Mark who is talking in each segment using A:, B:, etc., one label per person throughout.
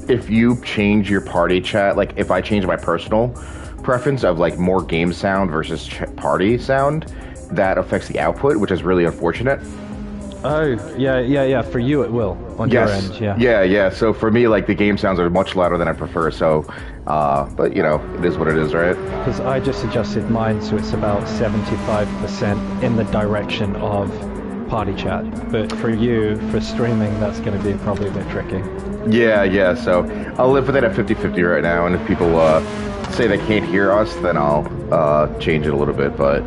A: if you change your party chat, like if I change my personal preference of like more game sound versus party sound, that affects the output, which is really unfortunate.
B: Oh, yeah. For you, it will on your end, yeah.
A: Yeah. So for me, like the game sounds are much louder than I prefer. So, but you know, it is what it is, right?
B: Because I just adjusted mine, so it's about 75% in the direction of party chat. But for you, for streaming, that's going to be probably a bit tricky.
A: Yeah. So I'll live with it at 50-50 right now, and if people say they can't hear us, then I'll change it a little bit. But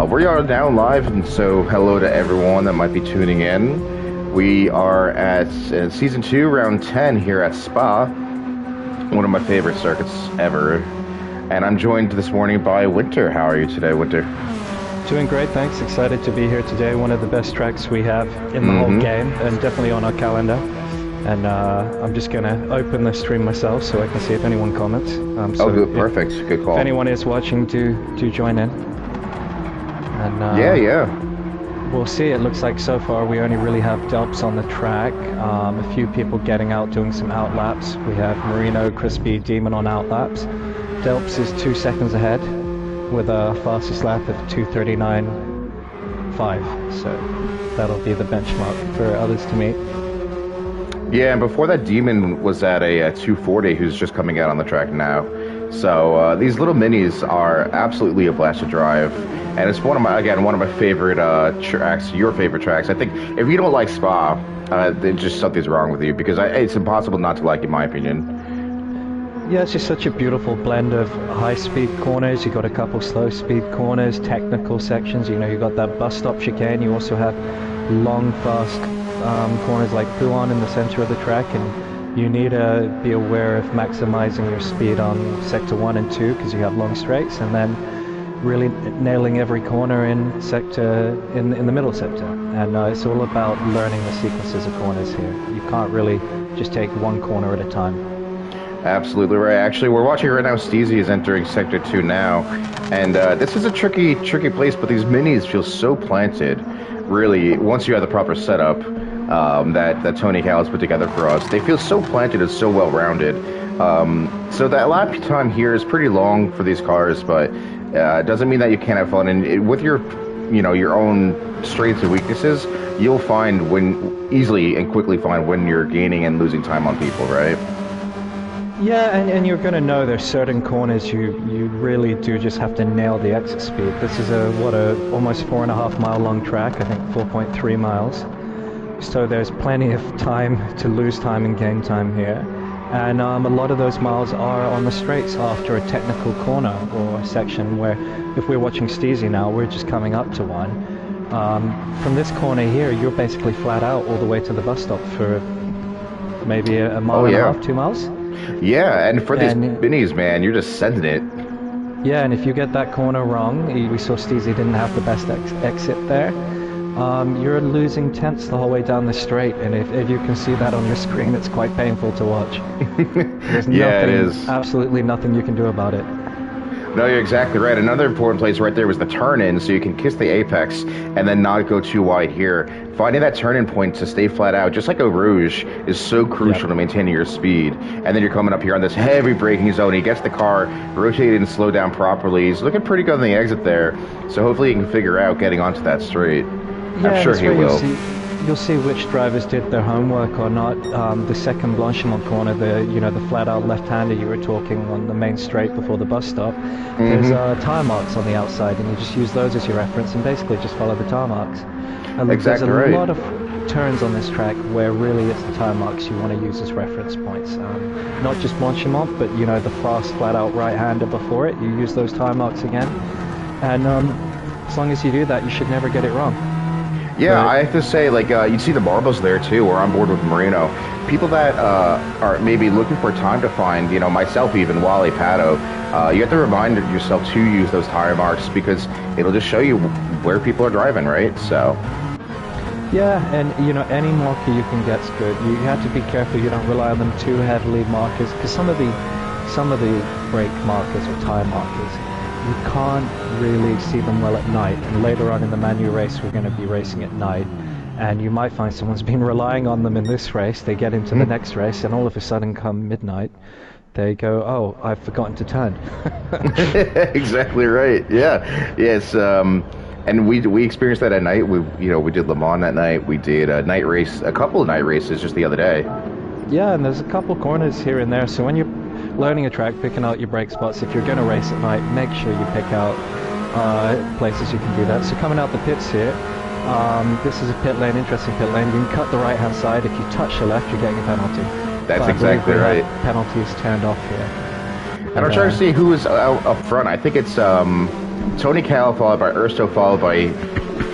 A: we are now live, and so hello to everyone that might be tuning in. We are at Season 2, Round 10 here at Spa, one of my favorite circuits ever. And I'm joined this morning by Winter. How are you today, Winter?
B: Doing great, thanks. Excited to be here today. One of the best tracks we have in the whole game, and definitely on our calendar. And I'm just going to open the stream myself so I can see if anyone comments. So
A: good, perfect. Good call.
B: If anyone is watching, do join in. And
A: yeah.
B: We'll see. It looks like so far we only really have Delps on the track. A few people getting out, doing some outlaps. We have Marino, Crispy, Demon on outlaps. Delps is 2 seconds ahead with a fastest lap of 2:39.5. So that'll be the benchmark for others to meet.
A: Yeah, and before that, Demon was at a 240, who's just coming out on the track now. So these little minis are absolutely a blast to drive, and it's one of my favorite tracks. Your favorite tracks. I think if you don't like Spa, then just something's wrong with you, because it's impossible not to like, in my opinion.
B: Yeah, it's just such a beautiful blend of high-speed corners. You got a couple slow-speed corners, technical sections. You know, you got that bus stop chicane. You also have long, fast corners like Puan in the center of the track, and you need to be aware of maximizing your speed on sector 1 and 2 because you have long straights, and then really nailing every corner in the middle sector. And it's all about learning the sequences of corners here. You can't really just take one corner at a time.
A: Absolutely right. Actually, we're watching right now. Steezy is entering sector 2 now, and this is a tricky place, but these minis feel so planted. Really, once you have the proper setup that Tony Callis put together for us, they feel so planted and so well rounded. So that lap time here is pretty long for these cars, but it doesn't mean that you can't have fun. And with your own strengths and weaknesses, you'll easily and quickly find when you're gaining and losing time on people, right?
B: Yeah, and you're going to know there's certain corners you really do just have to nail the exit speed. This is a almost 4.5 mile long track, I think 4.3 miles. So there's plenty of time to lose time and gain time here. And a lot of those miles are on the straights after a technical corner or section where, if we're watching Steezy now, we're just coming up to one. From this corner here, you're basically flat out all the way to the bus stop for maybe a mile and a half, 2 miles.
A: Yeah, and for these minis, man, you're just sending it.
B: Yeah, and if you get that corner wrong, we saw Steezy didn't have the best exit there. You're losing tenths the whole way down the straight, and if you can see that on your screen, it's quite painful to watch.
A: It is.
B: Absolutely nothing you can do about it.
A: No, you're exactly right. Another important place right there was the turn-in, so you can kiss the apex and then not go too wide here. Finding that turn-in point to stay flat out, just like a Rouge, is so crucial to maintaining your speed. And then you're coming up here on this heavy braking zone. He gets the car rotated and slowed down properly. He's looking pretty good on the exit there, so hopefully he can figure out getting onto that straight.
B: Yeah,
A: I'm sure he will.
B: You'll see which drivers did their homework or not. The second Blanchimont corner, the flat-out left-hander you were talking on the main straight before the bus stop. There's tire marks on the outside, and you just use those as your reference and basically just follow the tire marks. There's a lot of turns on this track where really it's the tire marks you want to use as reference points. Not just Blanchimont, but the fast flat-out right-hander before it. You use those tire marks again, and as long as you do that, you should never get it wrong.
A: Yeah, I have to say, you see the marbles there, too. We're on board with Marino. People that are maybe looking for time to find, myself even, Wally, Pato, you have to remind yourself to use those tire marks because it'll just show you where people are driving, right? So...
B: Yeah, and, any marker you can get's good. You have to be careful you don't rely on them too heavily, markers, because some of the brake markers or tire markers, you can't really see them well at night, and later on in the Manu race we're going to be racing at night, And you might find someone's been relying on them in this race. They get into the next race, and all of a sudden, come midnight, they go, "Oh, I've forgotten to turn."
A: Exactly right. Yeah. Yes. And we experienced that at night. We did Le Mans that night. We did a couple of night races just the other day.
B: Yeah, and there's a couple corners here and there. So when you're learning a track, picking out your brake spots, if you're going to race at night, make sure you pick out places you can do that. So coming out the pits here, this is a pit lane, interesting pit lane. You can cut the right-hand side. If you touch the left, you're getting a penalty.
A: That's exactly right.
B: Penalties turned off here.
A: And I'm trying to see who is up front. I think it's Tony Cal, followed by Ersto, followed by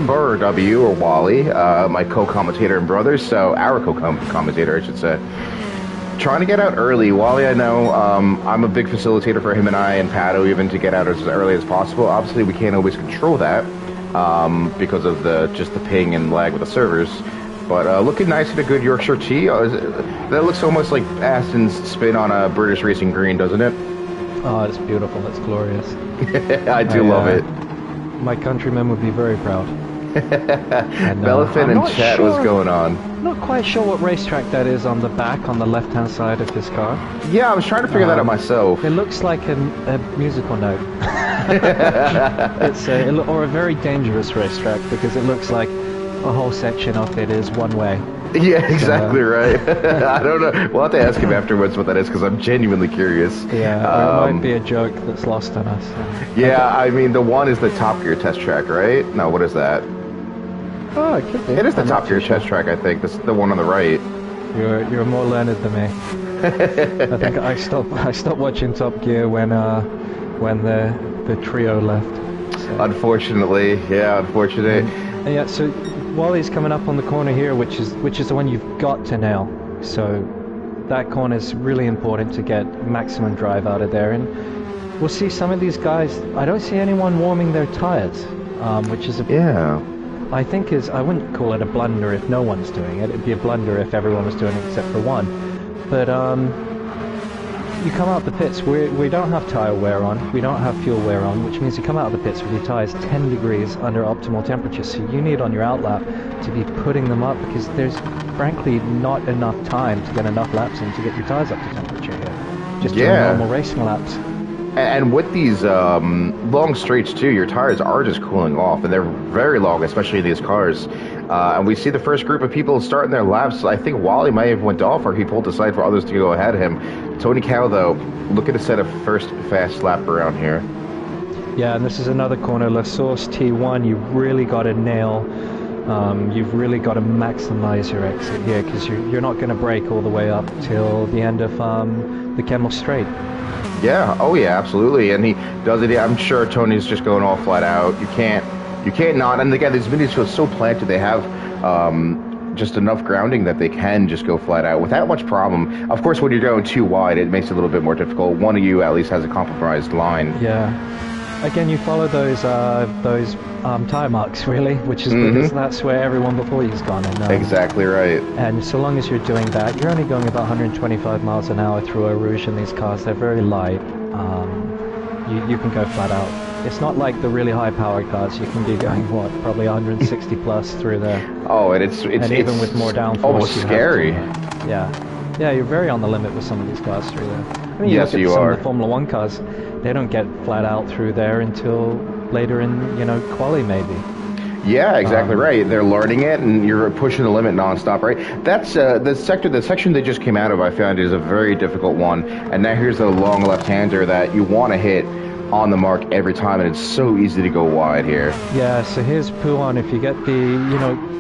A: Burr W or Wally, my co-commentator and brother. So our co-commentator, I should say. Trying to get out early. Wally, I know, I'm a big facilitator for him and I and Pato, even to get out as early as possible. Obviously, we can't always control that because of the ping and lag with the servers. But looking nice in a good Yorkshire tea. That looks almost like Aston's spin on a British racing green, doesn't it?
B: Oh, it's beautiful. It's glorious.
A: I do love it.
B: My countrymen would be very proud.
A: Bellafin and chat, what's going on?
B: I'm not quite sure what racetrack that is on the back, on the left-hand side of this car.
A: Yeah, I was trying to figure that out myself.
B: It looks like a musical note. It's or a very dangerous racetrack because it looks like a whole section of it is one way.
A: Yeah, exactly right. I don't know. We'll have to ask him afterwards what that is because I'm genuinely curious.
B: Yeah, it might be a joke that's lost on us.
A: Yeah, I mean, the one is the Top Gear test track, right? No, what is that?
B: Oh, it could be.
A: It is the Top Gear test track, I think. This is the one on the right.
B: You're more learned than me. I think I stopped watching Top Gear when the trio left. So.
A: Unfortunately, yeah, unfortunate.
B: Yeah, so Wally's coming up on the corner here, which is the one you've got to nail. So that corner is really important to get maximum drive out of there. And we'll see some of these guys. I don't see anyone warming their tires, which is I think I wouldn't call it a blunder if no one's doing it. It'd be a blunder if everyone was doing it except for one. But you come out the pits, we don't have tire wear on, we don't have fuel wear on, which means you come out of the pits with your tires 10 degrees under optimal temperature. So you need on your outlap to be putting them up because there's frankly not enough time to get enough laps in to get your tires up to temperature here. Just doing normal racing laps.
A: And with these long straights too, your tires are just cooling off, and they're very long, especially these cars. And we see the first group of people starting their laps. I think Wally may have went off, or he pulled aside for others to go ahead of him. Tony Cow, though, looking to set a first fast lap around here.
B: Yeah, and this is another corner, La Source T1. You've really got to nail. You've really got to maximize your exit here because you're not going to brake all the way up till the end of the Kemmel Straight.
A: Yeah, oh yeah, absolutely, and he does it. I'm sure Tony's just going all flat out. You can't not. And again, these minis feel so planted. They have just enough grounding that they can just go flat out without much problem. Of course, when you're going too wide, it makes it a little bit more difficult. One of you at least has a compromised line.
B: Yeah. Again, you follow those tire marks really, which is because that's where everyone before you's gone. And,
A: exactly right.
B: And so long as you're doing that, you're only going about 125 miles an hour through Eau Rouge in these cars. They're very light. You can go flat out. It's not like the really high-powered cars. You can be going probably 160 plus through there.
A: Oh, and it's
B: even with more downforce,
A: almost scary.
B: Yeah, you're very on the limit with some of these cars through there. I mean,
A: yes, you
B: some
A: are.
B: Of the Formula One cars, they don't get flat out through there until later in Quali maybe.
A: Yeah, exactly right. They're learning it, and you're pushing the limit nonstop, right? That's the section they just came out of. I found is a very difficult one, and now here's a long left-hander that you want to hit on the mark every time, and it's so easy to go wide here.
B: Yeah, so here's Pouan. If you get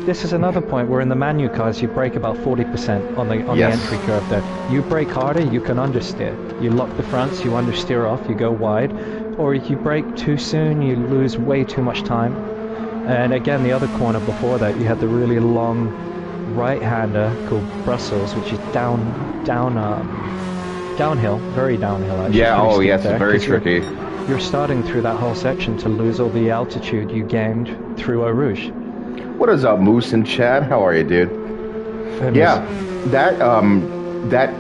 B: this is another point where in the Manu cars you brake about 40% on the entry curve there. You brake harder, you can understeer. You lock the fronts, you understeer off, you go wide. Or if you brake too soon, you lose way too much time. And again, the other corner before that, you had the really long right-hander called Brussels, which is downhill, very downhill actually.
A: Yeah, yes, very tricky.
B: You're starting through that whole section to lose all the altitude you gained through Eau Rouge.
A: What is up, Moose and Chad? How are you, dude? Yeah, that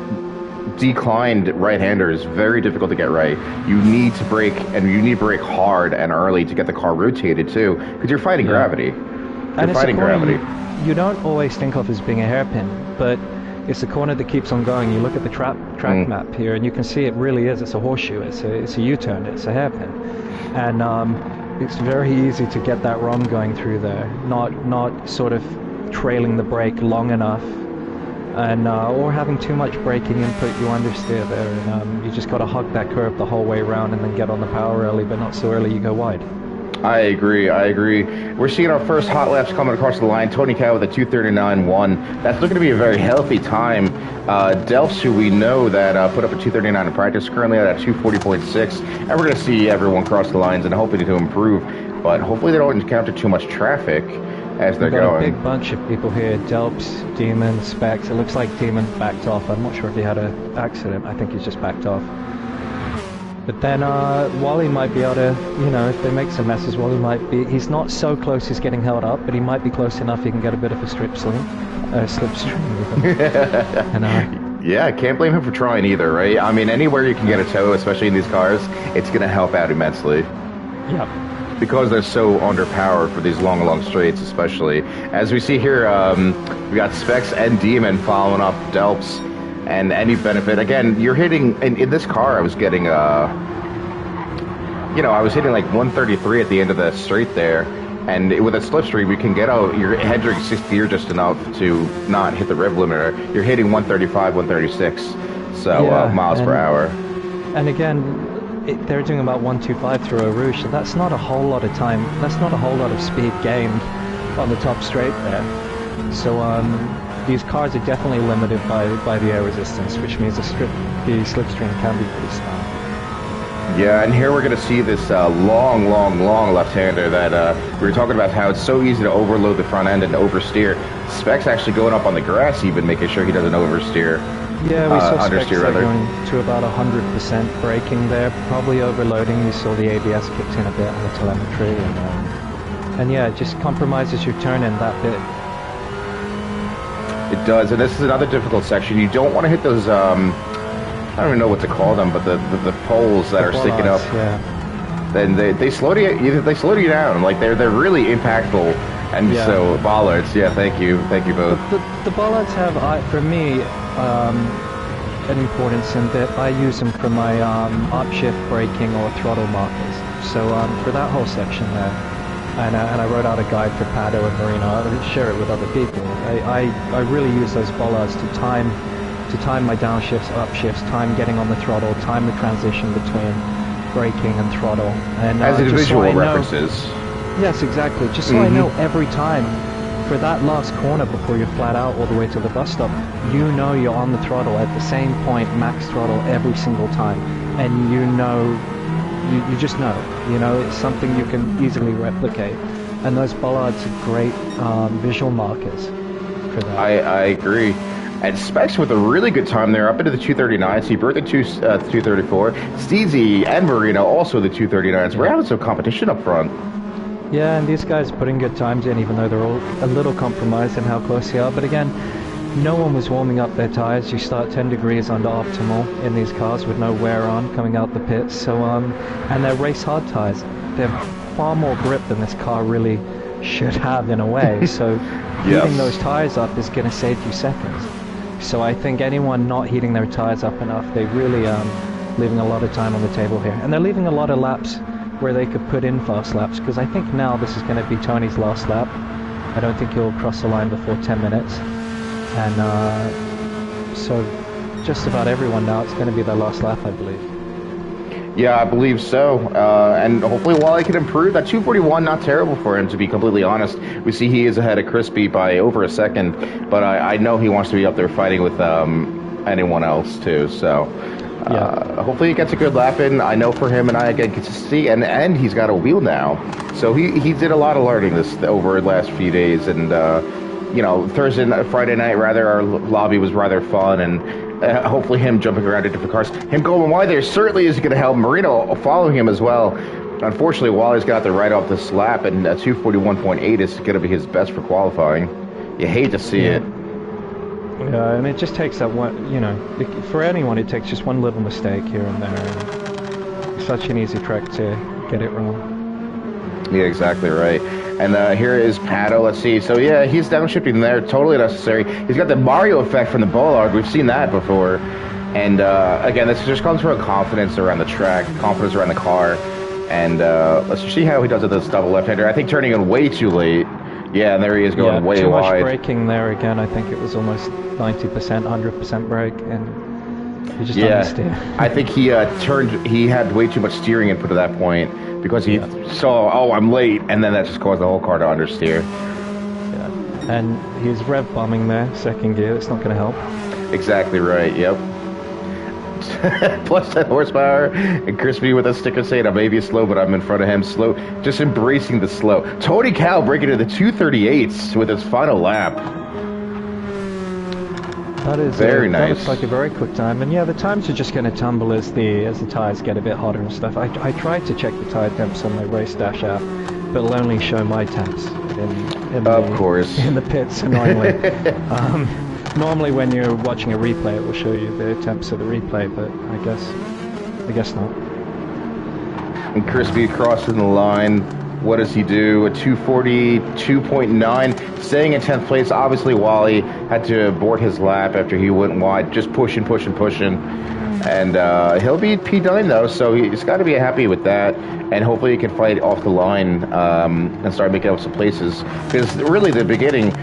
A: declined right-hander is very difficult to get right. You need to brake, and you need to brake hard and early to get the car rotated too, because you're fighting gravity. You're fighting gravity.
B: you don't always think of as being a hairpin, but it's a corner that keeps on going. You look at the track map here, and you can see it really is. It's a horseshoe. It's a U-turn. It's a hairpin, and it's very easy to get that wrong going through there. Not sort of trailing the brake long enough, and or having too much braking input. You understeer there, and you just got to hug that curve the whole way around, and then get on the power early, but not so early you go wide.
A: I agree. We're seeing our first hot laps coming across the line. Tony Cow with a 2:39.1. That's looking to be a very healthy time. Delphs, who we know that put up a 2:39 in practice, currently at a 2:40.6. And we're going to see everyone cross the lines and hoping to improve. But hopefully they don't encounter too much traffic as they're going.
B: We've got a big bunch of people here. Delphs, Demon, Specs. It looks like Demon backed off. I'm not sure if he had an accident. I think he's just backed off. But then Wally might be able to, if they make some messes, Wally might be, he's not so close he's getting held up, but he might be close enough he can get a bit of a slipstream with him. And,
A: yeah, can't blame him for trying either, right? I mean, anywhere you can get a tow, especially in these cars, it's going to help out immensely.
B: Yeah.
A: Because they're so underpowered for these long straights, especially. As we see here, we got Specs and Demon following up Delphs. And any benefit, again, you're hitting, in this car I was getting, I was hitting like 133 at the end of the straight there, and with a slipstream you can get out, your head rig 6th gear just enough to not hit the rev limiter. You're hitting 135, 136, so miles per hour. And
B: again, they're doing about 125 through Eau Rouge, so that's not a whole lot of time, that's not a whole lot of speed gained on the top straight there. So, these cars are definitely limited by the air resistance, which means the slipstream can be pretty small.
A: Yeah, and here we're going to see this long left-hander that we were talking about, how it's so easy to overload the front end and oversteer. Specs actually going up on the grass, even making sure he doesn't oversteer.
B: Yeah, we saw Specs going to about 100% braking there, probably overloading. You saw the ABS kicked in a bit on the telemetry, and yeah, it just compromises your turn in that bit.
A: It does, and this is another difficult section. You don't want to hit those, I don't even know what to call them, but the poles that are sticking up.
B: Yeah.
A: Then they slow you down. Like they're really impactful, and so bollards. Yeah, thank you both.
B: The bollards have, for me, an importance in that I use them for my upshift braking or throttle markers. So for that whole section there. And I wrote out a guide for Pato and Marino. I didn't share it with other people. I really use those bollards to time my downshifts, upshifts, time getting on the throttle, time the transition between braking and throttle. And
A: as individual references.
B: Yes, exactly. Just so I know every time for that last corner before you're flat out all the way to the bus stop, you're on the throttle at the same point, max throttle every single time, and you just know, it's something you can easily replicate. And those bollards are great visual markers for that.
A: I agree. And Specs with a really good time there, up into the 239. So he broke the 234. Steezy and Marino also the 239s. So we're having some competition up front.
B: Yeah, and these guys putting good times in, even though they're all a little compromised in how close they are. But again, no one was warming up their tires. You start 10 degrees under optimal in these cars with no wear on coming out the pits. So, and they're race hard tires. They're far more grip than this car really should have in a way. So heating those tires up is going to save you seconds. So I think anyone not heating their tires up enough, they really leaving a lot of time on the table here. And they're leaving a lot of laps where they could put in fast laps, because I think now this is going to be Tony's last lap. I don't think he'll cross the line before 10 minutes. And so just about everyone now, it's going to be their last lap, I believe.
A: Yeah, I believe so. And hopefully Wally can improve. That 241, not terrible for him, to be completely honest. We see he is ahead of Crispy by over a second, but I know he wants to be up there fighting with anyone else, too. So hopefully he gets a good lap in. I know for him and I get to see, and he's got a wheel now. So he did a lot of learning this over the last few days, and Friday night, rather, our lobby was rather fun, and hopefully him jumping around to different cars. Him going wide there certainly is going to help. Marino following him as well. Unfortunately, Wally's got the right off this lap, and 241.8 is going to be his best for qualifying. You hate to see it.
B: Yeah, and it just takes that one, for anyone, it takes just one little mistake here and there. It's such an easy track to get it wrong.
A: Yeah, exactly right. And here is Pato. Let's see. So yeah, he's downshifting there. Totally necessary. He's got the Mario effect from the Bullard. We've seen that before. And again, this just comes from confidence around the track, confidence around the car. And let's see how he does with this double left-hander. I think turning in way too late. Yeah, and there he is going way
B: too much
A: wide.
B: braking there again. I think it was almost 90%, 100% brake, and he just understeer.
A: I think he he had way too much steering input at that point because he saw, oh, I'm late, and then that just caused the whole car to understeer.
B: Yeah, and he's rev bombing there, second gear. It's not going to help.
A: Exactly right. Yep. Plus 10 horsepower, and Crispy with a sticker saying I may be slow, but I'm in front of him. Slow, just embracing the slow. Tony Cal breaking into the 238s with his final lap.
B: That is
A: very nice.
B: That looks like a very quick time, and yeah, the times are just going to tumble as the tires get a bit hotter and stuff. I tried to check the tire temps on my race dash app, but it'll only show my temps in the pits, annoyingly. Normally when you're watching a replay, it will show you the temps of the replay, but I guess not.
A: And Crispy crossing the line. What does he do? A 242.9, staying in 10th place. Obviously, Wally had to abort his lap after he went wide, just pushing. And he'll be P9 though, so he's got to be happy with that. And hopefully he can fight off the line and start making up some places. Because really, the beginning.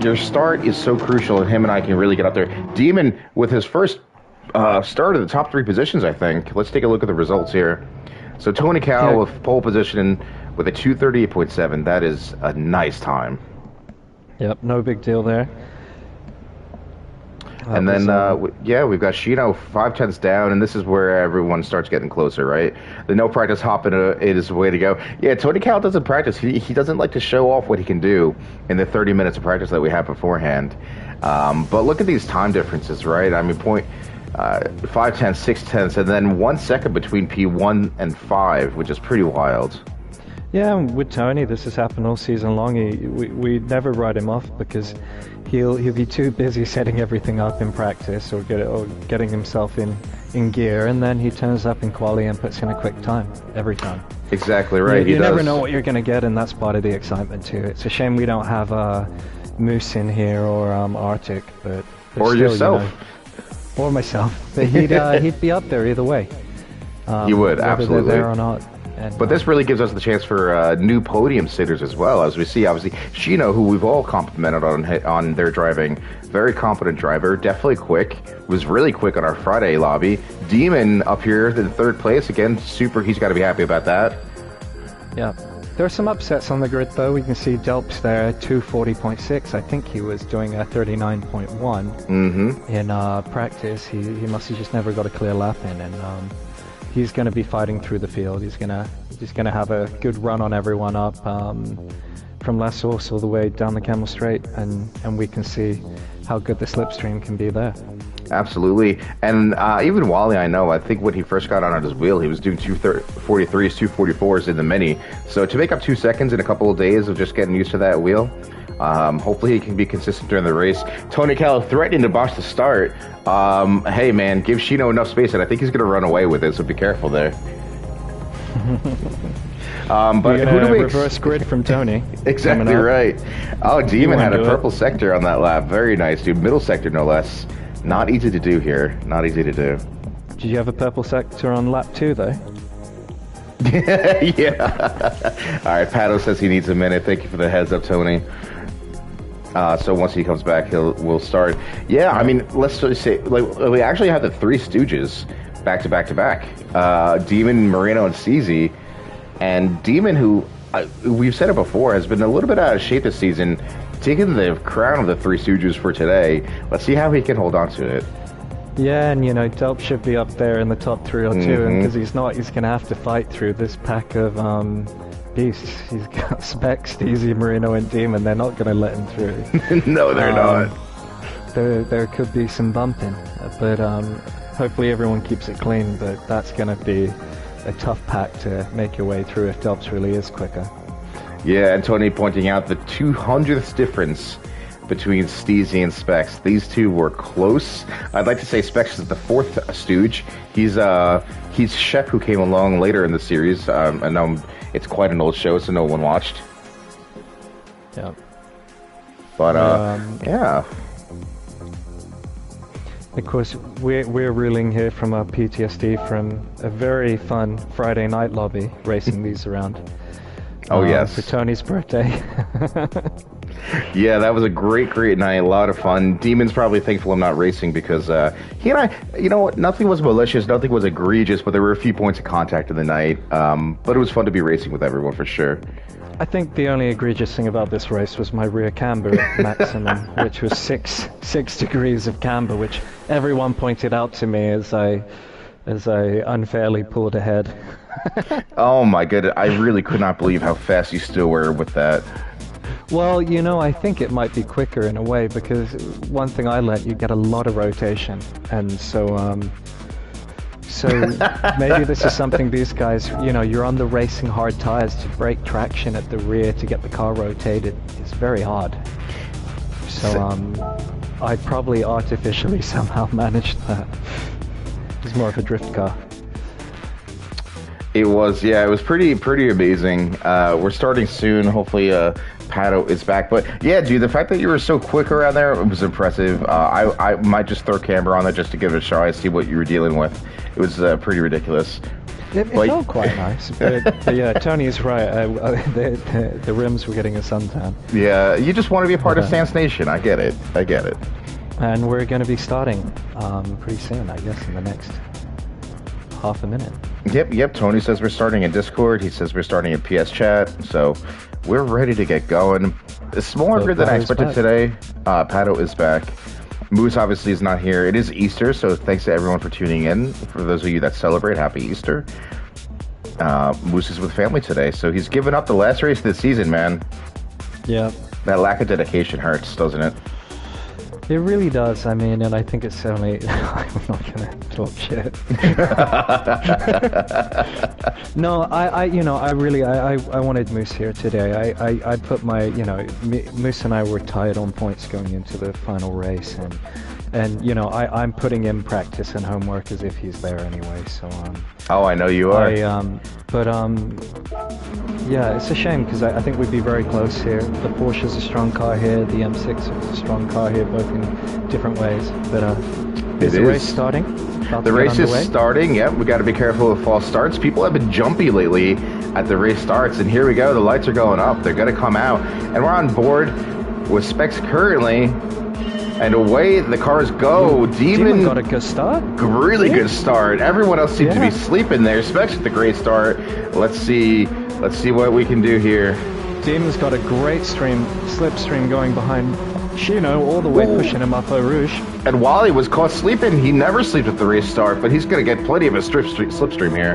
A: Your start is so crucial, and him and I can really get up there. Demon with his first start of the top 3 positions, I think. Let's take a look at the results here. So Tony Cal with pole position with a 238.7. That is a nice time.
B: Yep, no big deal there.
A: And then, we've got Shino 5/10 down, and this is where everyone starts getting closer, right? The no practice hopping is the way to go. Yeah, Tony Cal doesn't practice. He doesn't like to show off what he can do in the 30 minutes of practice that we have beforehand. But look at these time differences, right? I mean, 5/10, 6/10, and then 1 second between P1 and 5, which is pretty wild.
B: Yeah, with Tony, this has happened all season long. We never write him off because he'll be too busy setting everything up in practice or getting himself in gear, and then he turns up in quali and puts in a quick time every time.
A: Exactly right.
B: You never know what you're going to get, and that's part of the excitement too. It's a shame we don't have Moose in here or Arctic, but
A: or still, yourself,
B: or myself. But he'd be up there either way.
A: He would, absolutely.
B: Whether they're there or not.
A: But this really gives us the chance for new podium sitters as well, as we see, obviously, Shino, who we've all complimented on their driving. Very competent driver, definitely quick, was really quick on our Friday lobby. Demon up here in 3rd place, again, super, he's got to be happy about that.
B: Yeah. There are some upsets on the grid, though. We can see Delps there at 240.6. I think he was doing a 39.1 in practice. He must have just never got a clear lap in, and he's going to be fighting through the field. He's going to have a good run on everyone up from La Source all the way down the Camel Straight, and we can see how good the slipstream can be there.
A: Absolutely. And even Wally, I think when he first got on his wheel, he was doing 243s, 244s in the Mini. So to make up 2 seconds in a couple of days of just getting used to that wheel, hopefully he can be consistent during the race. Tony Cal threatening to botch the start. Hey, man, give Shino enough space, and I think he's going to run away with it, so be careful there. But who do we
B: reverse grid from Tony?
A: Exactly right. Oh, Demon had a purple sector on that lap. Very nice, dude. Middle sector, no less. Not easy to do here. Not easy to do.
B: Did you have a purple sector on lap 2, though?
A: Yeah. All right, Pato says he needs a minute. Thank you for the heads up, Tony. So once he comes back, we'll start. Yeah, I mean, let's just say, we actually have the 3 Stooges back to back to back. Demon, Moreno, and CZ. And Demon, who we've said it before, has been a little bit out of shape this season, taking the crown of the 3 Stooges for today. Let's see how he can hold on to it.
B: Yeah, and Delp should be up there in the top 3 or 2, and because he's not, he's going to have to fight through this pack of beasts. He's got Specs, Steezy, Marino, and Demon. They're not going to let him through.
A: No, they're not.
B: There could be some bumping, but hopefully everyone keeps it clean, but that's going to be a tough pack to make your way through if Delps really is quicker.
A: Yeah, and Tony pointing out the 200th difference between Steezy and Specs. These two were close. I'd like to say Specs is the 4th Stooge. He's Shep, who came along later in the series, and it's quite an old show, so no one watched.
B: Yeah.
A: But yeah.
B: Of course, we're reeling here from our PTSD from a very fun Friday night lobby racing these around.
A: Oh yes.
B: For Tony's birthday.
A: Yeah, that was a great night. A lot of fun. Demon's probably thankful I'm not racing because he and I, you know what? Nothing was malicious, nothing was egregious, but there were a few points of contact in the night. But it was fun to be racing with everyone for sure.
B: I think the only egregious thing about this race was my rear camber maximum, which was six degrees of camber, which everyone pointed out to me as I unfairly pulled ahead.
A: Oh my goodness, I really could not believe how fast you still were with that.
B: Well, you know, I think it might be quicker in a way because one thing I learned, you get a lot of rotation, and so maybe this is something these guys, you know, you're on the racing hard tires to break traction at the rear to get the car rotated. It's very hard. So I probably artificially somehow managed that. It's more of a drift car.
A: It was, yeah, it was pretty amazing. We're starting soon. Hopefully, Pato is back. But yeah, dude, the fact that you were so quick around there, it was impressive. I might just throw camera on there just to give it a try, see what you were dealing with. It was pretty ridiculous.
B: It felt quite nice, but yeah, Tony is right. The rims were getting a suntan.
A: Yeah, you just want to be a part of Stance Nation. I get it.
B: And we're going to be starting pretty soon, I guess, in the next half a minute.
A: Yep. Tony says we're starting in Discord. He says we're starting in PS Chat. So we're ready to get going. It's smaller grid than I expected today. Pato is back. Moose obviously is not here. It is Easter, so thanks to everyone for tuning in. For those of you that celebrate, happy Easter. Moose is with family today, so he's given up the last race of the season, man.
B: Yeah.
A: That lack of dedication hurts, doesn't it?
B: It really does. I mean, and I think it's only... I'm not going to talk shit. No, I wanted Moose here today. I put my, you know, Moose and I were tied on points going into the final race, and you know, I'm putting in practice and homework as if he's there anyway. So
A: oh, I know you are.
B: Yeah, it's a shame because I think we'd be very close here. The Porsche's a strong car here. The M6 is a strong car here, both in different ways. But is the race starting?
A: The race is starting. Yep, we got to be careful with false starts. People have been jumpy lately at the race starts, and here we go. The lights are going up. They're going to come out, and we're on board with Specs currently. And away the cars go. Demon
B: got a good start.
A: Really good start. Everyone else seems to be sleeping there. Specs with the great start. Let's see what we can do here.
B: Demon's got a great slipstream going behind Shino, all the way pushing him up Eau Rouge.
A: And Wally was caught sleeping. He never sleeps at the race start, but he's going to get plenty of a slipstream here.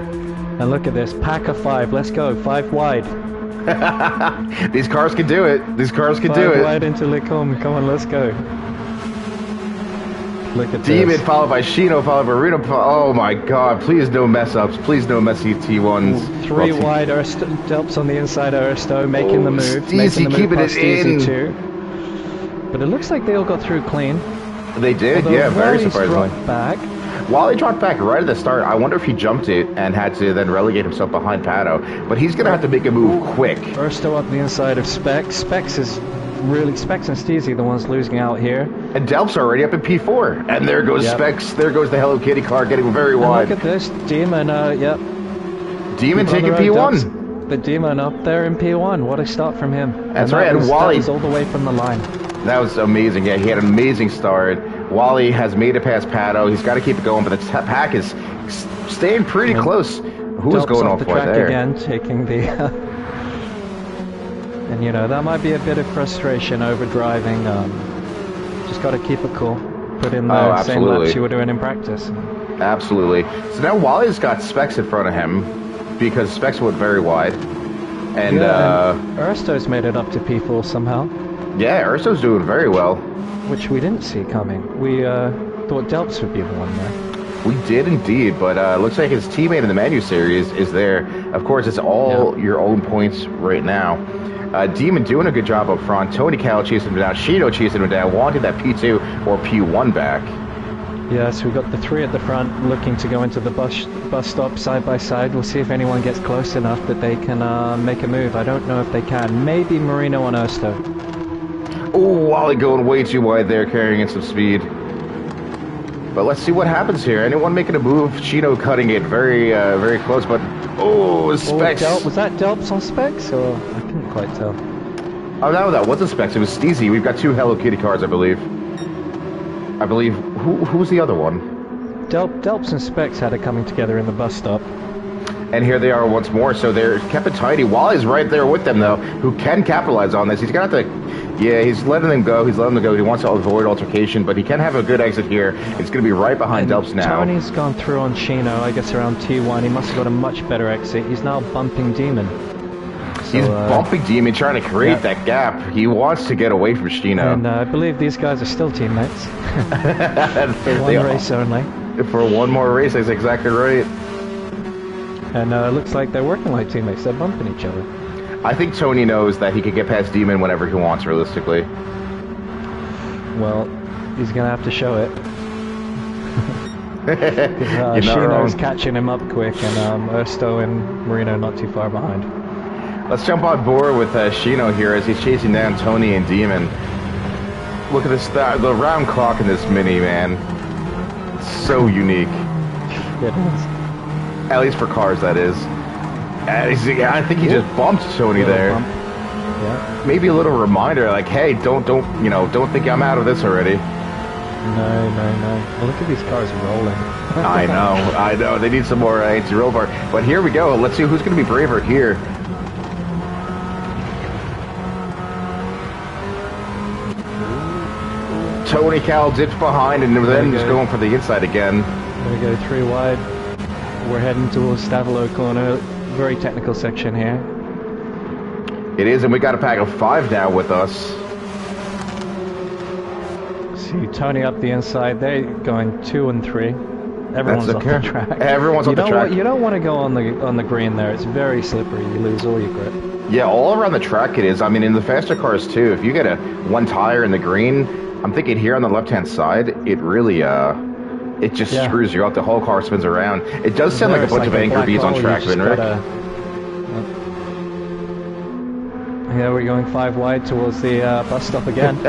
B: And look at this, pack of 5. Let's go, 5 wide.
A: These cars can do it. These cars can do it.
B: 5 wide into Lecombe. Come on, let's go. Look at
A: Demon
B: this.
A: followed by Shino, followed by Reno. Oh my God! Please no mess ups. Please no messy T1s.
B: 3 wide. Delps on the inside of Ersto, making the move.
A: Steezy keeping it in.
B: Too. But it looks like they all got through clean.
A: They did,
B: although
A: yeah, very surprisingly.
B: Dropped back.
A: Wally dropped back right at the start. I wonder if he jumped it and had to then relegate himself behind Pato. But he's going to have to make a move quick.
B: Ersto up the inside of Specs. Specs and Steezy the ones losing out here.
A: And Delp's already up in P4. And there goes Specs. There goes the Hello Kitty car getting very wide.
B: Look at this. Demon,
A: Demon taking P1.
B: The Demon up there in P1. What a start from him.
A: That's right. And Wally
B: was all the way from the line.
A: That was amazing. Yeah, he had an amazing start. Wally has made it past Pato. He's got to keep it going, but the pack is staying pretty close. Who's going off
B: the
A: for
B: track
A: there?
B: Again, taking the... And, you know, that might be a bit of frustration over driving. Just got to keep it cool. Put in the same laps you were doing in practice.
A: Absolutely. So now Wally's got Specs in front of him because Specs went very wide. And
B: Ersto's made it up to P4 somehow.
A: Yeah, Ersto's doing very well.
B: Which we didn't see coming. We thought Delps would be the one there.
A: We did indeed, but looks like his teammate in the Manu series is there. Of course, it's all your own points right now. Demon doing a good job up front. Tony Cal chasing him down. Shido chasing him down. Wanting that P2 or P1 back.
B: Yeah, so we've got the three at the front looking to go into the bus stop side by side. We'll see if anyone gets close enough that they can make a move. I don't know if they can. Maybe Marino and Ersto.
A: Oh, Wally going way too wide there, carrying in some speed. But let's see what happens here. Anyone making a move? Chino cutting it very, very close, but Specs.
B: Was that Delps on Specs, or I couldn't quite tell.
A: Oh no, that wasn't Specs. It was Steezy. We've got two Hello Kitty cars, I believe. Who was the other one?
B: Delps and Specs had it coming together in the bus stop.
A: And here they are once more, so they're kept it tidy. Wally's right there with them, though, who can capitalize on this. He's going to have to... Yeah, he's letting them go. He's letting them go. He wants to avoid altercation, but he can have a good exit here. It's going to be right behind Delps now.
B: Tony's gone through on Chino, I guess around T1. He must have got a much better exit. He's now bumping Demon. So,
A: he's bumping Demon, trying to create that gap. He wants to get away from Chino.
B: And I believe these guys are still teammates. For one race only.
A: For one more race, that's exactly right.
B: And it looks like they're working like teammates. They're bumping each other.
A: I think Tony knows that he can get past Demon whenever he wants, realistically.
B: Well, he's going to have to show it. Chino's catching him up quick, and Ersto and Marino not too far behind.
A: Let's jump on board with Chino here as he's chasing down Tony and Demon. Look at this, the round clock in this Mini, man. It's so unique.
B: It is.
A: At least for cars, that is. I think he just bumped Tony there.
B: Yeah.
A: Maybe a little reminder, like, hey, don't think I'm out of this already.
B: No. Well, look at these cars rolling.
A: I know. They need some more anti-roll bar. But here we go. Let's see who's going to be braver here. Tony Cal dips behind and then just going for the inside again.
B: There we go, 3 wide. We're heading towards Stavolo corner. Very technical section here.
A: It is, and we got a pack of 5 now with us.
B: See Tony up the inside. They're going 2 and 3. Everyone's off the track.
A: Everyone's off the track.
B: You don't want to go on the green there. It's very slippery. You lose all your grip.
A: Yeah, all around the track it is. I mean, in the faster cars too. If you get a one tire in the green, I'm thinking here on the left-hand side, it really it just screws you up. The whole car spins around. It does sound like a bunch of angry bees on track, Vinrick.
B: Yeah, we're going 5 wide towards the bus stop again.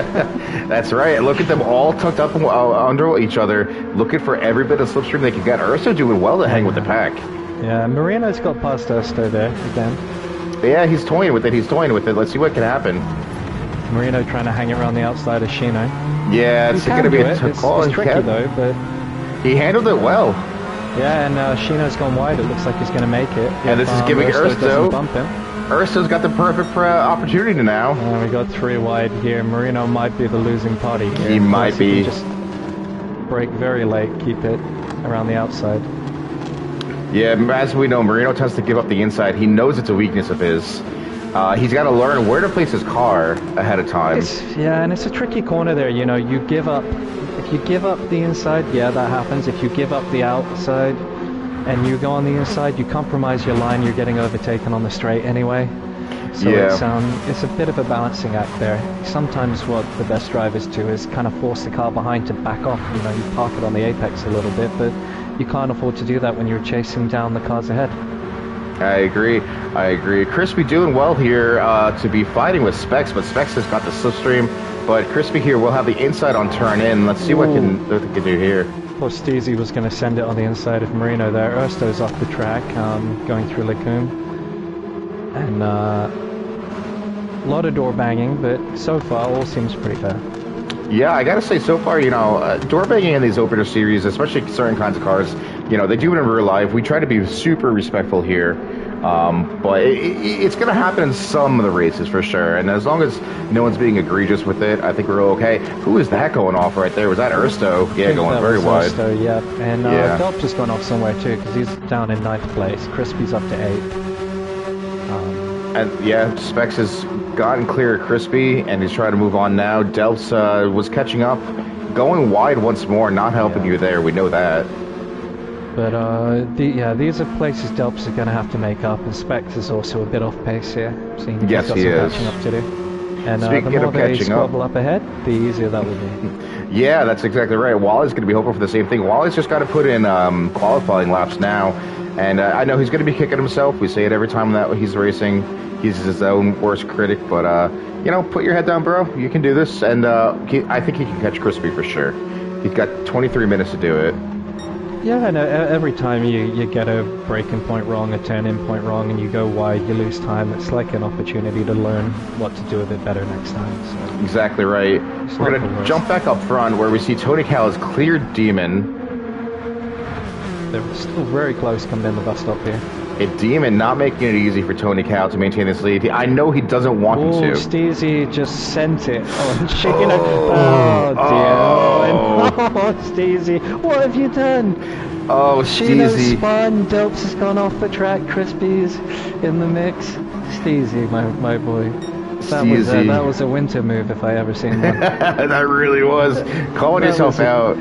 A: That's right. Look at them all tucked up under each other, looking for every bit of slipstream they can get. Urso doing well to hang with the pack.
B: Yeah, Marino's got past Urso there again.
A: Yeah, he's toying with it. Let's see what can happen.
B: Marino trying to hang around the outside of Chino.
A: Yeah, it's going to be a tough call.
B: It's tricky though, but
A: he handled it well.
B: Yeah, and Chino's gone wide. It looks like he's going to make it.
A: And this is giving Urso.
B: Bump him.
A: Urso's got the perfect opportunity now.
B: We got 3 wide here. Marino might be the losing party here.
A: He might be.
B: Just brake very late, keep it around the outside.
A: Yeah, as we know, Marino tends to give up the inside. He knows it's a weakness of his. He's got to learn where to place his car ahead of time.
B: And it's a tricky corner there. You know, you give up. If you give up the inside, yeah, that happens. If you give up the outside and you go on the inside, you compromise your line. You're getting overtaken on the straight anyway. So it's a bit of a balancing act there. Sometimes what the best drivers do is kind of force the car behind to back off. You know, you park it on the apex a little bit, but you can't afford to do that when you're chasing down the cars ahead.
A: I agree. Crispy doing well here to be fighting with Specs, but Specs has got the slipstream. But Crispy here will have the inside on turn in. Let's see what they can do here.
B: Poor Steezy was going to send it on the inside of Marino there. Ersto's off the track, going through Lacombe. And a lot of door banging, but so far all seems pretty fair.
A: Yeah, I gotta say, so far, door banging in these opener series, especially certain kinds of cars, they do it in real life. We try to be super respectful here, but it's gonna happen in some of the races for sure. And as long as no one's being egregious with it, I think we're okay. Who is that going off right there? Was that Ersto? Yeah, going very wide.
B: Ersto, yeah. And Delp just gone off somewhere too, because he's down in 9th place. Crispy's up to 8th.
A: And yeah, Specs has gotten clear of Crispy, and he's trying to move on now. Delps was catching up, going wide once more, not helping you there. We know that.
B: But these are places Delps are going to have to make up, and Specs is also a bit off pace here.
A: Yes, he is.
B: Catching up to do. And the
A: Speaking
B: more
A: of
B: they
A: catching up,
B: squabble up ahead, the easier that will be.
A: yeah, that's exactly right. Wally's going to be hoping for the same thing. Wally's just got to put in qualifying laps now, and I know he's going to be kicking himself. We say it every time that he's racing. He's his own worst critic, but you know, put your head down, bro. You can do this, and I think he can catch Crispy for sure. He's got 23 minutes to do it.
B: Yeah, I know. Every time you get a braking point wrong, a turn-in point wrong, and you go wide, you lose time. It's like an opportunity to learn what to do a bit better next time. So.
A: Exactly right. We're going to jump back up front where we see Tony Cal has cleared Demon.
B: They're still very close coming in the bus stop here.
A: A Demon not making it easy for Tony Cal to maintain this lead. I know he doesn't want him to.
B: Steezy just sent it. Oh, dear. Oh, Steezy, what have you done?
A: Oh, Steezy.
B: Spun, Dopes has gone off the track, Crispy's in the mix. Steezy, my boy. That was a winter move if I ever seen one.
A: That really was. Calling yourself out.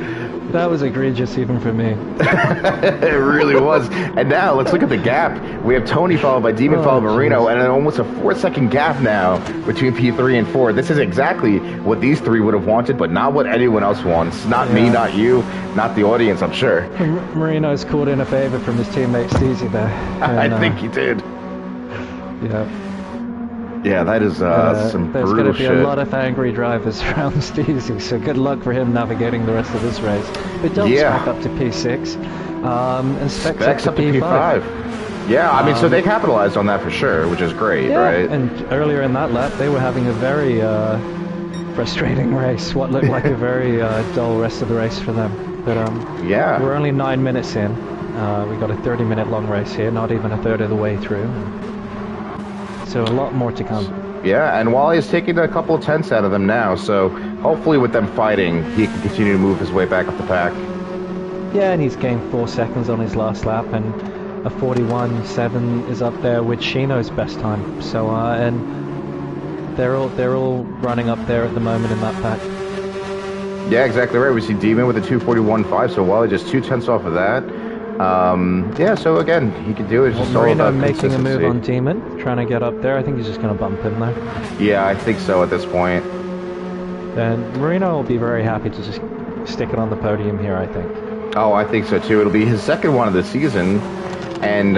B: That was egregious even for me.
A: It really was. And now, let's look at the gap. We have Tony followed by Demon followed by Marino, and almost a 4-second gap now between P3 and 4. This is exactly what these three would have wanted, but not what anyone else wants. Not me, not you, not the audience, I'm sure.
B: Marino's called in a favor from his teammate Steezy there. And,
A: I think he did.
B: Yeah.
A: Yeah, that is some brutal shit.
B: There's going to be a lot of angry drivers around Steezy, so good luck for him navigating the rest of this race. But don't back up to P6, and Specs up to P5.
A: Yeah, I mean, so they capitalized on that for sure, which is great, right?
B: And earlier in that lap, they were having a very frustrating race, what looked like a very dull rest of the race for them. But
A: yeah,
B: we're only 9 minutes in. We got a 30-minute long race here, not even a third of the way through. So a lot more to come.
A: Yeah, and Wally is taking a couple of tenths out of them now, so hopefully with them fighting, he can continue to move his way back up the pack.
B: Yeah, and he's gained 4 seconds on his last lap, and a 41.7 is up there with Shino's best time. So, and they're all running up there at the moment in that pack.
A: Yeah, exactly right. We see Demon with a 241.5, so Wally just 2 tenths off of that. Yeah, so again, he can do it. It's just
B: Marino
A: all about
B: making a move on Demon, trying to get up there. I think he's just going to bump him though.
A: Yeah, I think so at this point.
B: And Marino will be very happy to just stick it on the podium here, I think.
A: Oh, I think so too. It'll be his second one of the season, and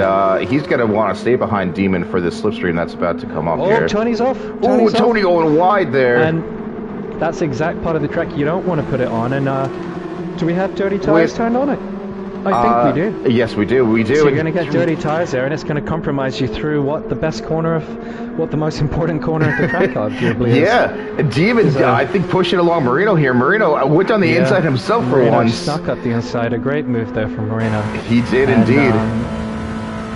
A: he's going to want to stay behind Demon for this slipstream that's about to come up here.
B: Oh, Tony's off.
A: Tony going wide there.
B: And that's the exact part of the track you don't want to put it on. And do we have dirty tires turned on it? I think we do.
A: Yes, we do. We do.
B: So you're going to get dirty tires there, and it's going to compromise you through what the most important corner of the track arguably is.
A: Yeah, Demon, I think pushing along Marino here. Marino went on the inside himself for
B: Marino
A: once.
B: Snuck up the inside. A great move there from Marino.
A: He did indeed.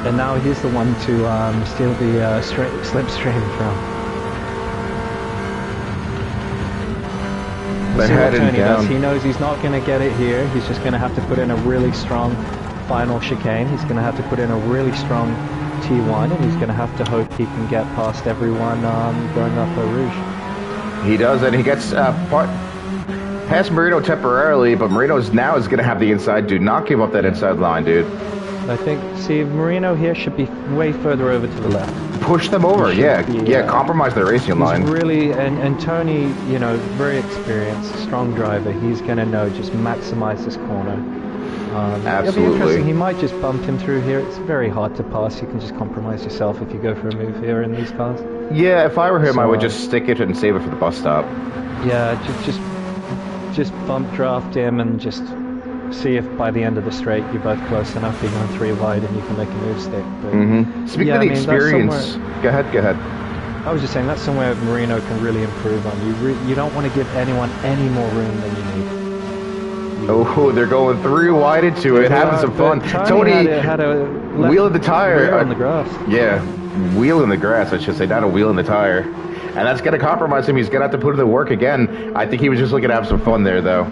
B: And now he's the one to steal the slipstream from. See what Tony does. He knows he's not going to get it here. He's just going to have to put in a really strong final chicane. He's going to have to put in a really strong T1, and he's going to have to hope he can get past everyone going up Eau Rouge.
A: He does, and he gets past Marino temporarily, but Marino is going to have the inside. Do not give up that inside line, dude.
B: I think, Marino here should be way further over to the left.
A: Push them over, yeah, compromise their racing line.
B: Really, and Tony, very experienced, strong driver. He's going to know just maximize this corner.
A: Absolutely.
B: It'll be interesting. He might just bump him through here. It's very hard to pass. You can just compromise yourself if you go for a move here in these cars.
A: Yeah, if I were him, I would just stick it and save it for the bus stop.
B: Yeah, just bump draft him and just see if by the end of the straight you're both close enough. You're going 3 wide and you can make a move stick. But
A: Speaking of the experience, go ahead.
B: I was just saying that's somewhere Marino can really improve on. You don't want to give anyone any more room than you need.
A: Oh, they're going 3 wide into it, having some fun. Tony
B: had a
A: wheeling the tire
B: on the grass.
A: Yeah, wheel in the grass, I should say, not a wheel in the tire. And that's going to compromise him. He's going to have to put in the work again. I think he was just looking to have some fun there, though.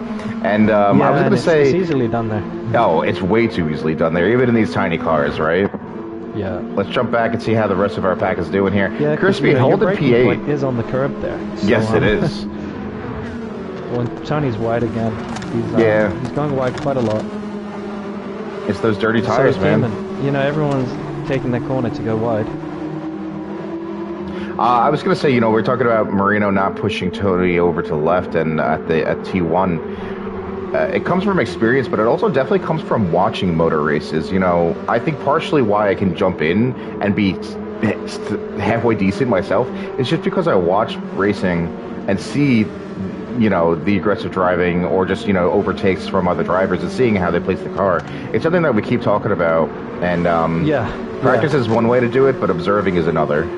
A: And I was going to say...
B: it's easily done there.
A: Oh, it's way too easily done there, even in these tiny cars, right?
B: Yeah.
A: Let's jump back and see how the rest of our pack is doing here.
B: Yeah,
A: Crispy, hold the P8.
B: Point is on the curb there. So,
A: yes, it is.
B: Well, Tony's wide again. He's going wide quite a lot.
A: It's those dirty tires, man.
B: Everyone's taking their corner to go wide.
A: I was going to say, you know, we're talking about Marino not pushing Tony over to the left and at T1. It comes from experience, but it also definitely comes from watching motor races. You know, I think partially why I can jump in and be halfway decent myself is just because I watch racing and see, you know, the aggressive driving or just, you know, overtakes from other drivers and seeing how they place the car. It's something that we keep talking about, and practice is one way to do it, but observing is another.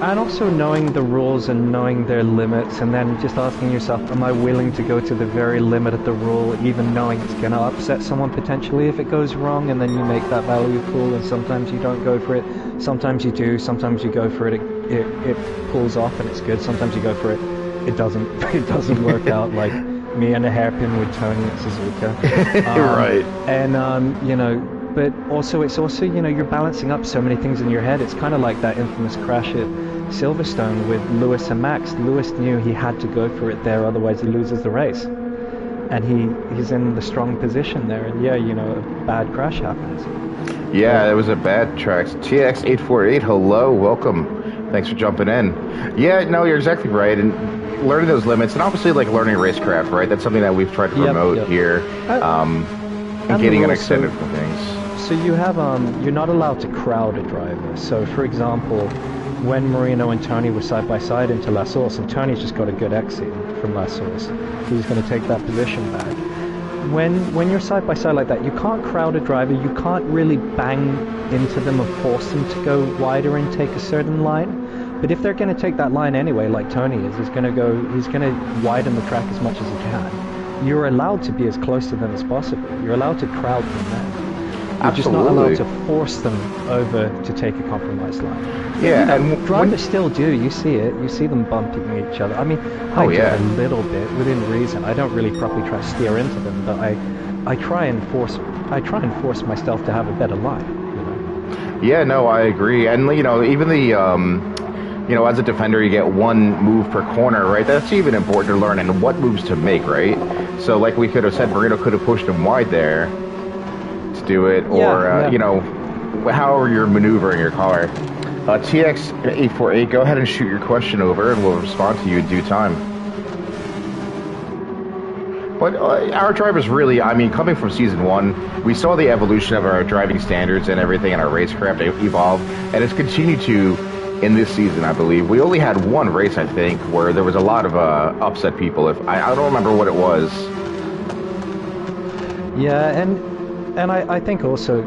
B: And also knowing the rules and knowing their limits, and then just asking yourself, am I willing to go to the very limit of the rule, even knowing it's going to upset someone potentially if it goes wrong, and then you make that value pool, and sometimes you don't go for it, sometimes you do, sometimes you go for it, it pulls off and it's good, sometimes you go for it, it doesn't work out, like me and a hairpin with Tony at Suzuka.
A: Right.
B: And, you know, but also it's also, you know, you're balancing up so many things in your head. It's kind of like that infamous crash at Silverstone with Lewis and Max. Lewis knew he had to go for it there, otherwise he loses the race. And he's in the strong position there. And yeah, you know, a bad crash happens.
A: Yeah, it was a bad track. TX848, hello, welcome. Thanks for jumping in. Yeah, no, you're exactly right. And learning those limits, and obviously like learning racecraft, right? That's something that we've tried to promote here. And getting an extended from things.
B: So you have, you're not allowed to crowd a driver. So for example, when Marino and Tony were side by side into La Source, and Tony's just got a good exit from La Source, he's going to take that position back. When you're side by side like that, you can't crowd a driver, you can't really bang into them or force them to go wider and take a certain line. But if they're going to take that line anyway, like Tony is, he's going to widen the track as much as he can. You're allowed to be as close to them as possible. You're allowed to crowd them then. You're just not allowed to force them over to take a compromised line.
A: Yeah,
B: you know,
A: and
B: drivers still do. You see it. You see them bumping each other. I mean, I do it a little bit within reason. I don't really properly try to steer into them, but I try and force myself to have a better line. You know?
A: Yeah, no, I agree. And you know, even the you know, as a defender, you get one move per corner, right? That's even important to learn and what moves to make, right? So, like we could have said, Marino could have pushed him wide there to do it, or you know, however you're maneuvering your car. TX848, go ahead and shoot your question over, and we'll respond to you in due time. But our drivers really, I mean, coming from season 1, we saw the evolution of our driving standards and everything, and our racecraft evolve, and it's continued to in this season, I believe. We only had one race, I think, where there was a lot of upset people. If I don't remember what it was.
B: Yeah, and I think also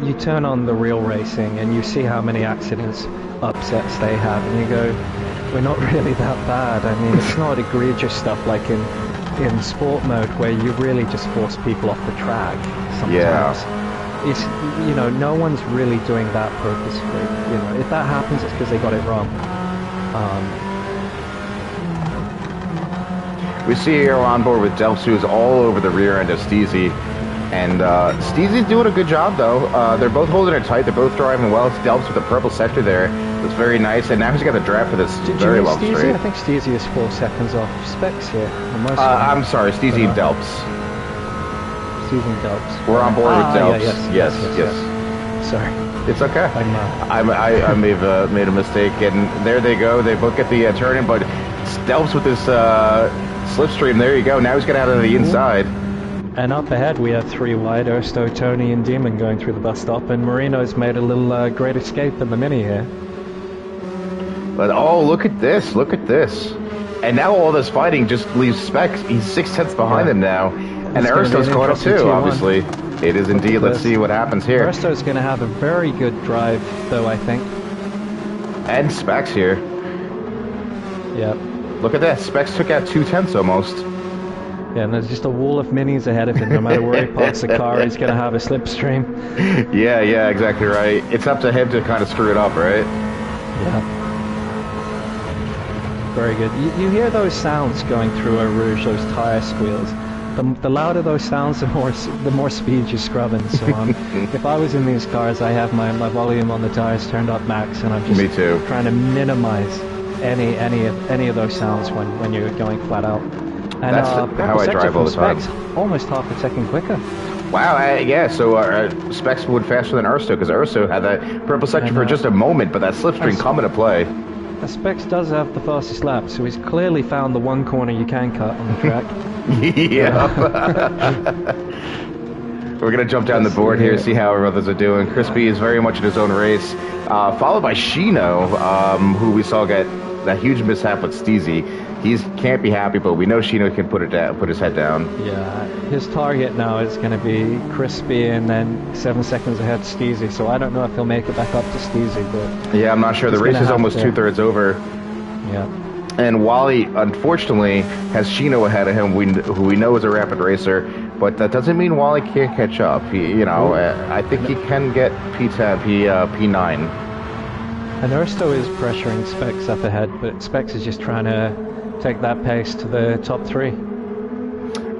B: you turn on the real racing and you see how many accidents, upsets they have, and you go, we're not really that bad. I mean, it's not egregious stuff like in sport mode where you really just force people off the track sometimes.
A: Yeah.
B: It's, you know, no one's really doing that purposefully. You know, if that happens, it's because they got it wrong.
A: We see here on board with Delps, who's all over the rear end of Steezy. And Steezy's doing a good job, though. They're both holding it tight. They're both driving well. It's Delps with the purple sector there. It's very nice. And now he's got the draft for this very long straight.
B: I think Steezy is 4 seconds off specs here.
A: I'm sorry, Steezy and Delps.
B: Delps.
A: We're on board with Delps.
B: Yes. Sorry.
A: It's okay. I may have made a mistake, and there they go. They both get the turn in, but Delps with this slipstream. There you go. Now he's got out of the inside.
B: And up ahead we have 3 wide, Ersto, Tony, and Demon going through the bus stop, and Marino's made a little great escape in the Mini here.
A: But oh, look at this! Look at this! And now all this fighting just leaves Specs. He's 6/10 behind him now. And Aristo's caught up too, obviously. It is indeed. Let's see what happens here.
B: Aristo's going to have a very good drive, though, I think.
A: And Specs here.
B: Yep.
A: Look at that. Specs took out 2/10 almost.
B: Yeah, and there's just a wall of minis ahead of him. No matter where he parks the car, he's going to have a slipstream.
A: Yeah, exactly right. It's up to him to kind of screw it up, right?
B: Yeah. Very good. You hear those sounds going through a Rouge, those tire squeals. The louder those sounds, the more speed you're scrubbing. So if I was in these cars, I have my volume on the tires turned up max, and I'm just trying to minimize any of those sounds when you're going flat out. And
A: that's how I drive all the time.
B: Almost half a second quicker.
A: Wow, yeah, so Specs went faster than Urso, because Urso had that purple sector for just a moment, but that slipstream come into play.
B: Specs does have the fastest lap, so he's clearly found the one corner you can cut on the track.
A: Yeah. We're going to jump down the board here, see how our others are doing. Crispy is very much in his own race, followed by Shino, who we saw get that huge mishap with Steezy. He can't be happy, but we know Shino can put his head down.
B: Yeah, his target now is going to be Crispy and then 7 seconds ahead Steezy, so I don't know if he'll make it back up to Steezy, but...
A: Yeah, I'm not sure. The race is almost 2/3 over.
B: Yeah.
A: And Wally, unfortunately, has Shino ahead of him, who we know is a rapid racer, but that doesn't mean Wally can't catch up. I think he can get P9.
B: And Ursto is pressuring Specs up ahead, but Specs is just trying to take that pace to the top 3.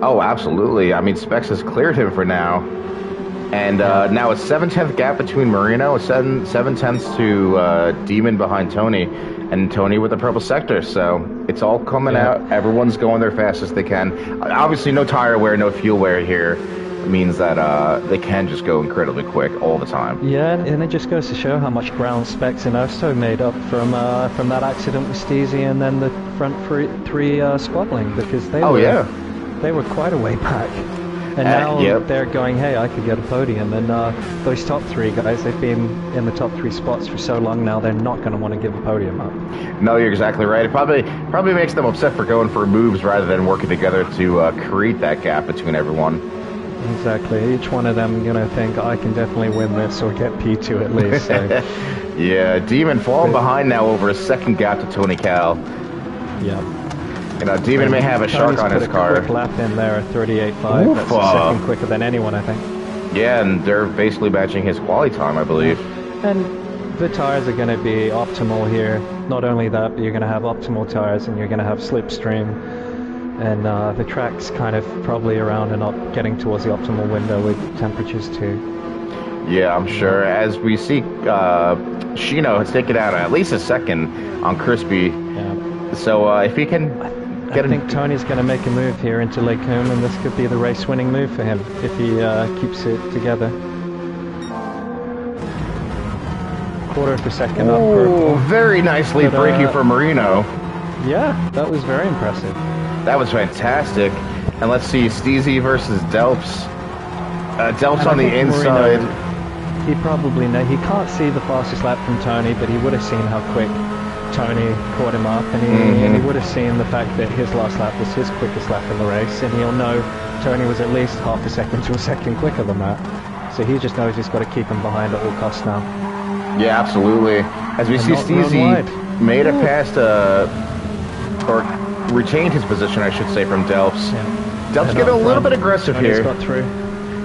A: Oh, absolutely. I mean, Specs has cleared him for now. And now a 7/10 gap between Marino, 7/10 to Demon behind Tony, and Tony with the purple sector. So it's all coming out. Everyone's going their fastest they can. Obviously, no tire wear, no fuel wear here means that they can just go incredibly quick all the time.
B: Yeah, and it just goes to show how much ground Specs and Ursto made up from that accident with Steezy and then the front three squabbling, because they were quite a way back. And now they're going, hey, I could get a podium. And those top 3 guys, they've been in the top 3 spots for so long now, they're not going to want to give a podium up.
A: No, you're exactly right. It probably makes them upset for going for moves rather than working together to create that gap between everyone.
B: Exactly. Each one of them going to think, I can definitely win this or get P2 at least. So.
A: Yeah, Demon falling behind now over a second gap to Tony Cal.
B: Yeah.
A: Demon may have a shark on his car.
B: Quick lap in there at 38.5. That's a second quicker than anyone, I think.
A: Yeah, and they're basically matching his quali time, I believe.
B: And the tires are going to be optimal here. Not only that, but you're going to have optimal tires and you're going to have slipstream. And the track's kind of probably around and up, getting towards the optimal window with temperatures too.
A: Yeah, I'm sure. As we see, Shino has taken out at least a second on Crispy.
B: Yeah.
A: So if he can...
B: I think Tony's going to make a move here into Lake Coombe, and this could be the race-winning move for him if he keeps it together. Quarter of a second up.
A: Oh, very nicely braking for Marino.
B: Yeah, that was very impressive.
A: That was fantastic. And let's see, Steezy versus Delps. Delps on the inside.
B: Marino, he can't see the fastest lap from Tony, but he would have seen how quick Tony caught him up, and he would have seen the fact that his last lap was his quickest lap in the race, and he'll know Tony was at least half a second to a second quicker than that. So he just knows he's got to keep him behind at all costs now.
A: Yeah, absolutely. As we see, Steezy made it past, or retained his position, I should say, from Delps. Yeah. Delps getting a little bit aggressive here.
B: Got through.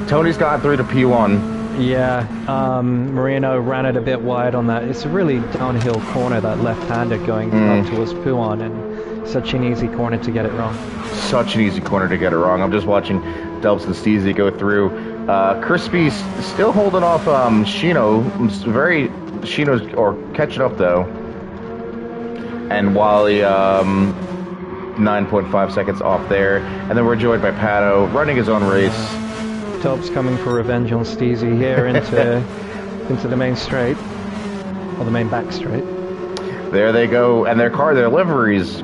A: Tony's got through to P1.
B: Yeah, Marino ran it a bit wide on that. It's a really downhill corner, that left-hander going up towards Puan, and such an easy corner to get it wrong.
A: Such an easy corner to get it wrong. I'm just watching Delps and Steezy go through. Crispy's still holding off Shino. Shino's catching up though. And Wally 9.5 seconds off there. And then we're joined by Pato running his own race.
B: Delps coming for revenge on Steezy here into the main straight, or the main back straight. There
A: they go, and their liveries,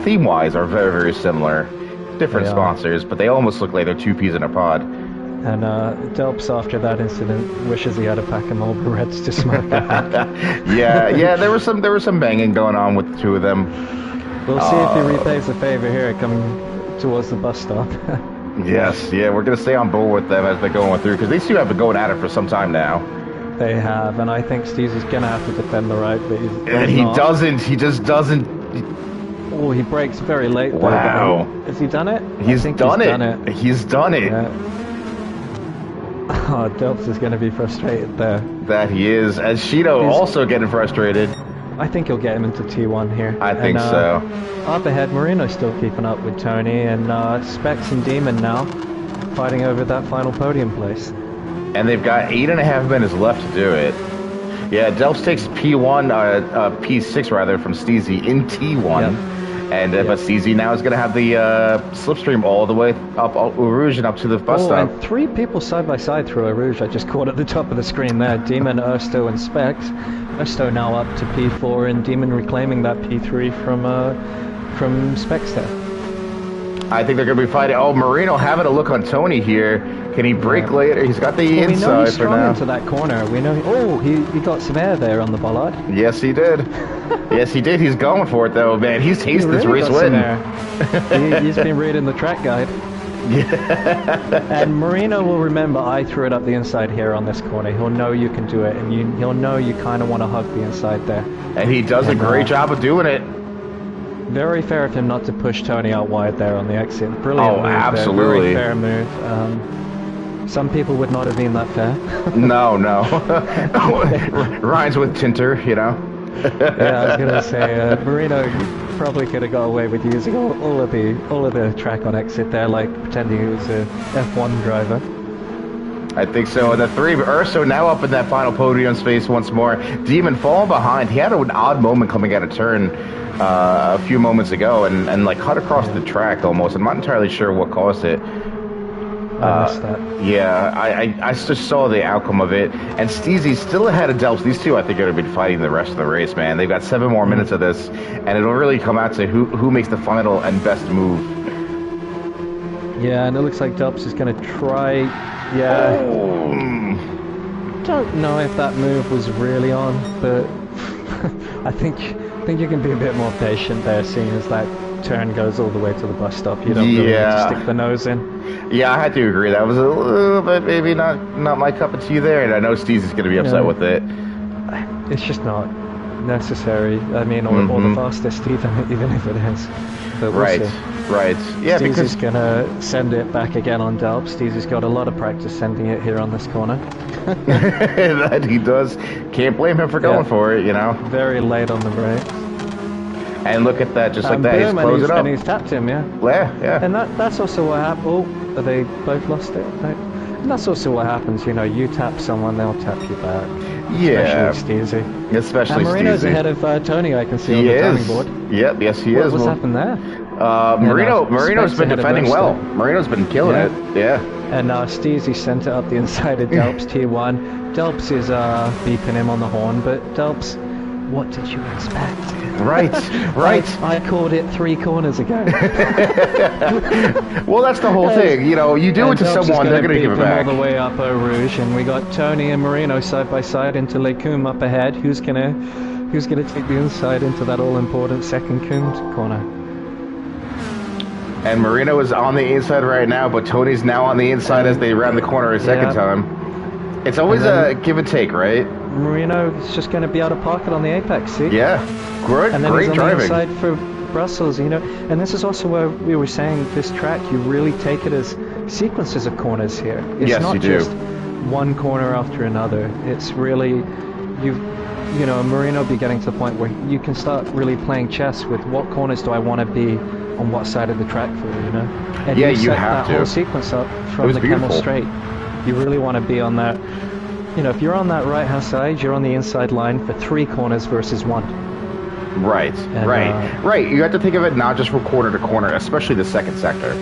A: theme-wise, are very, very similar. Different sponsors, but they almost look like they're two peas in a pod.
B: And Delps, after that incident, wishes he had a pack of Marlboro Reds to smoke.
A: yeah, there was some banging going on with the two of them.
B: We'll see if he repays the favor here, coming towards the bus stop.
A: Yes, we're going to stay on board with them as they're going through, because these two have been going at it for some time now.
B: They have, and I think Steezy's going to have to defend the right, but
A: he just doesn't.
B: Oh, he brakes very late.
A: Wow.
B: Has he done it?
A: He's done it. He's done it.
B: Yeah. Oh, Delps is going to be frustrated there.
A: That he is, as Shino also getting frustrated.
B: I think he'll get him into T1 here.
A: I think so.
B: Up ahead, Marino's still keeping up with Tony, and Specs and Demon now fighting over that final podium place.
A: And they've got 8.5 minutes left to do it. Yeah, Delps takes P6 rather from Steezy in T1. Yep. And but CZ now is going to have the slipstream all the way up Eau Rouge and up to the bus stop.
B: And 3 people side by side through Eau Rouge. I just caught at the top of the screen there. Demon, Ersto, and Specs. Ersto now up to P4, and Demon reclaiming that P3 from Specs there.
A: I think they're going to be fighting. Oh, Marino having a look on Tony here. Can he break later? He's got the inside
B: we know he's
A: for
B: strong
A: now.
B: Into that corner. We know. He got some air there on the bollard.
A: Yes, he did. Yes, he did. He's going for it though, man. He's tasted this race winning.
B: He's been reading the track guide. Yeah. And Marino will remember I threw it up the inside here on this corner. He'll know you can do it, and he'll know you kind of want to hug the inside there.
A: And he does a great job of doing it.
B: Very fair of him not to push Tony out wide there on the exit. Brilliant move.
A: Absolutely.
B: Very fair move. Some people would not have been that fair.
A: No. Ryan's with Tinter, you know.
B: Yeah, I was gonna say Marino probably could have got away with using all of the track on exit there, like pretending he was a F1 driver.
A: I think so. And the 3 Urso now up in that final podium space once more. Demon falling behind. He had an odd moment coming out of turn a few moments ago and like cut across the track almost. I'm not entirely sure what caused it.
B: I missed that.
A: Yeah, I just saw the outcome of it. And Steezy's still ahead of Delps. These two, I think, are going to be fighting the rest of the race, man. They've got 7 more minutes of this, and it'll really come out to who makes the final and best move.
B: Yeah, and it looks like Delps is going to try. Yeah. Don't know if that move was really on, but I think you can be a bit more patient there, seeing as that turn goes all the way to the bus stop. You don't really need to stick the nose in.
A: Yeah, I had to agree. That was a little bit maybe not my cup of tea there, and I know Steezy's going to be upset with it.
B: It's just not necessary. I mean, or the fastest, even if it is. But we'll see.
A: Right. Yeah,
B: Steezy's gonna send it back again on Delp. Steezy's got a lot of practice sending it here on this corner.
A: That he does. Can't blame him for going for it, you know.
B: Very late on the brakes.
A: And look at that, just like that, he's closing up.
B: And he's tapped him, yeah.
A: Yeah.
B: And that's also what happened. Oh, they both lost it? No. And that's also what happens, you know, you tap someone, they'll tap you back.
A: Yeah.
B: Especially Steezy.
A: Especially
B: and Marino's
A: Steezy.
B: ahead of Tony, I can see on the timing board.
A: Yep, yes he is.
B: What's happened there?
A: Marino's been defending well. Marino's been killing it. Yeah.
B: And Steezy sent it up the inside of Delps T1. Delps is beeping him on the horn, but Delps, what did you expect?
A: Right.
B: I called it 3 corners ago.
A: Well, that's the whole thing. You know, you do it to someone, they're going to give it back.
B: All the way up Eau Rouge, and we got Tony and Marino side by side into Les Combes up ahead. Who's gonna take the inside into that all-important second Combes corner?
A: And Marino is on the inside right now, but Tony's now on the inside as they round the corner a second time. It's always a give and take, right?
B: Marino is just going to be out of pocket on the apex, see?
A: Yeah, great
B: and then
A: he's
B: on
A: driving.
B: The inside for Brussels, you know. And this is also where we were saying this track, you really take it as sequences of corners here. It's not just one corner after another. It's really, you know, Marino will be getting to the point where you can start really playing chess with what corners do I want to be on what side of the track for, you know? And
A: yeah,
B: you
A: set
B: have that whole sequence up from the Camel Straight. You really want to be on that. You know, if you're on that right-hand side, you're on the inside line for 3 corners versus 1.
A: Right. You have to think of it not just from corner to corner, especially the second sector.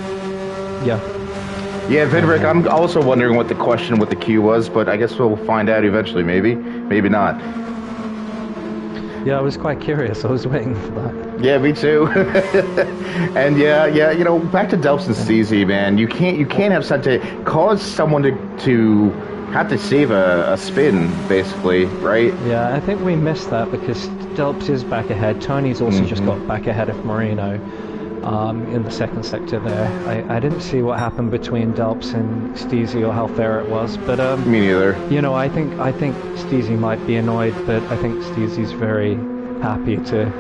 B: Yeah.
A: Yeah, Vidrick, I'm also wondering what the question with the queue was, but I guess we'll find out eventually, maybe not.
B: Yeah, I was quite curious. I was waiting for that.
A: Yeah, me too. And yeah, you know, back to Delps and Steezy, man. You can't have such a cause someone to have to save a spin, basically, right?
B: Yeah, I think we missed that because Delps is back ahead. Tony's also just got back ahead of Marino in the second sector there. I didn't see what happened between Delps and Steezy or how fair it was, but
A: me neither.
B: You know, I think Steezy might be annoyed, but I think Steezy's very happy to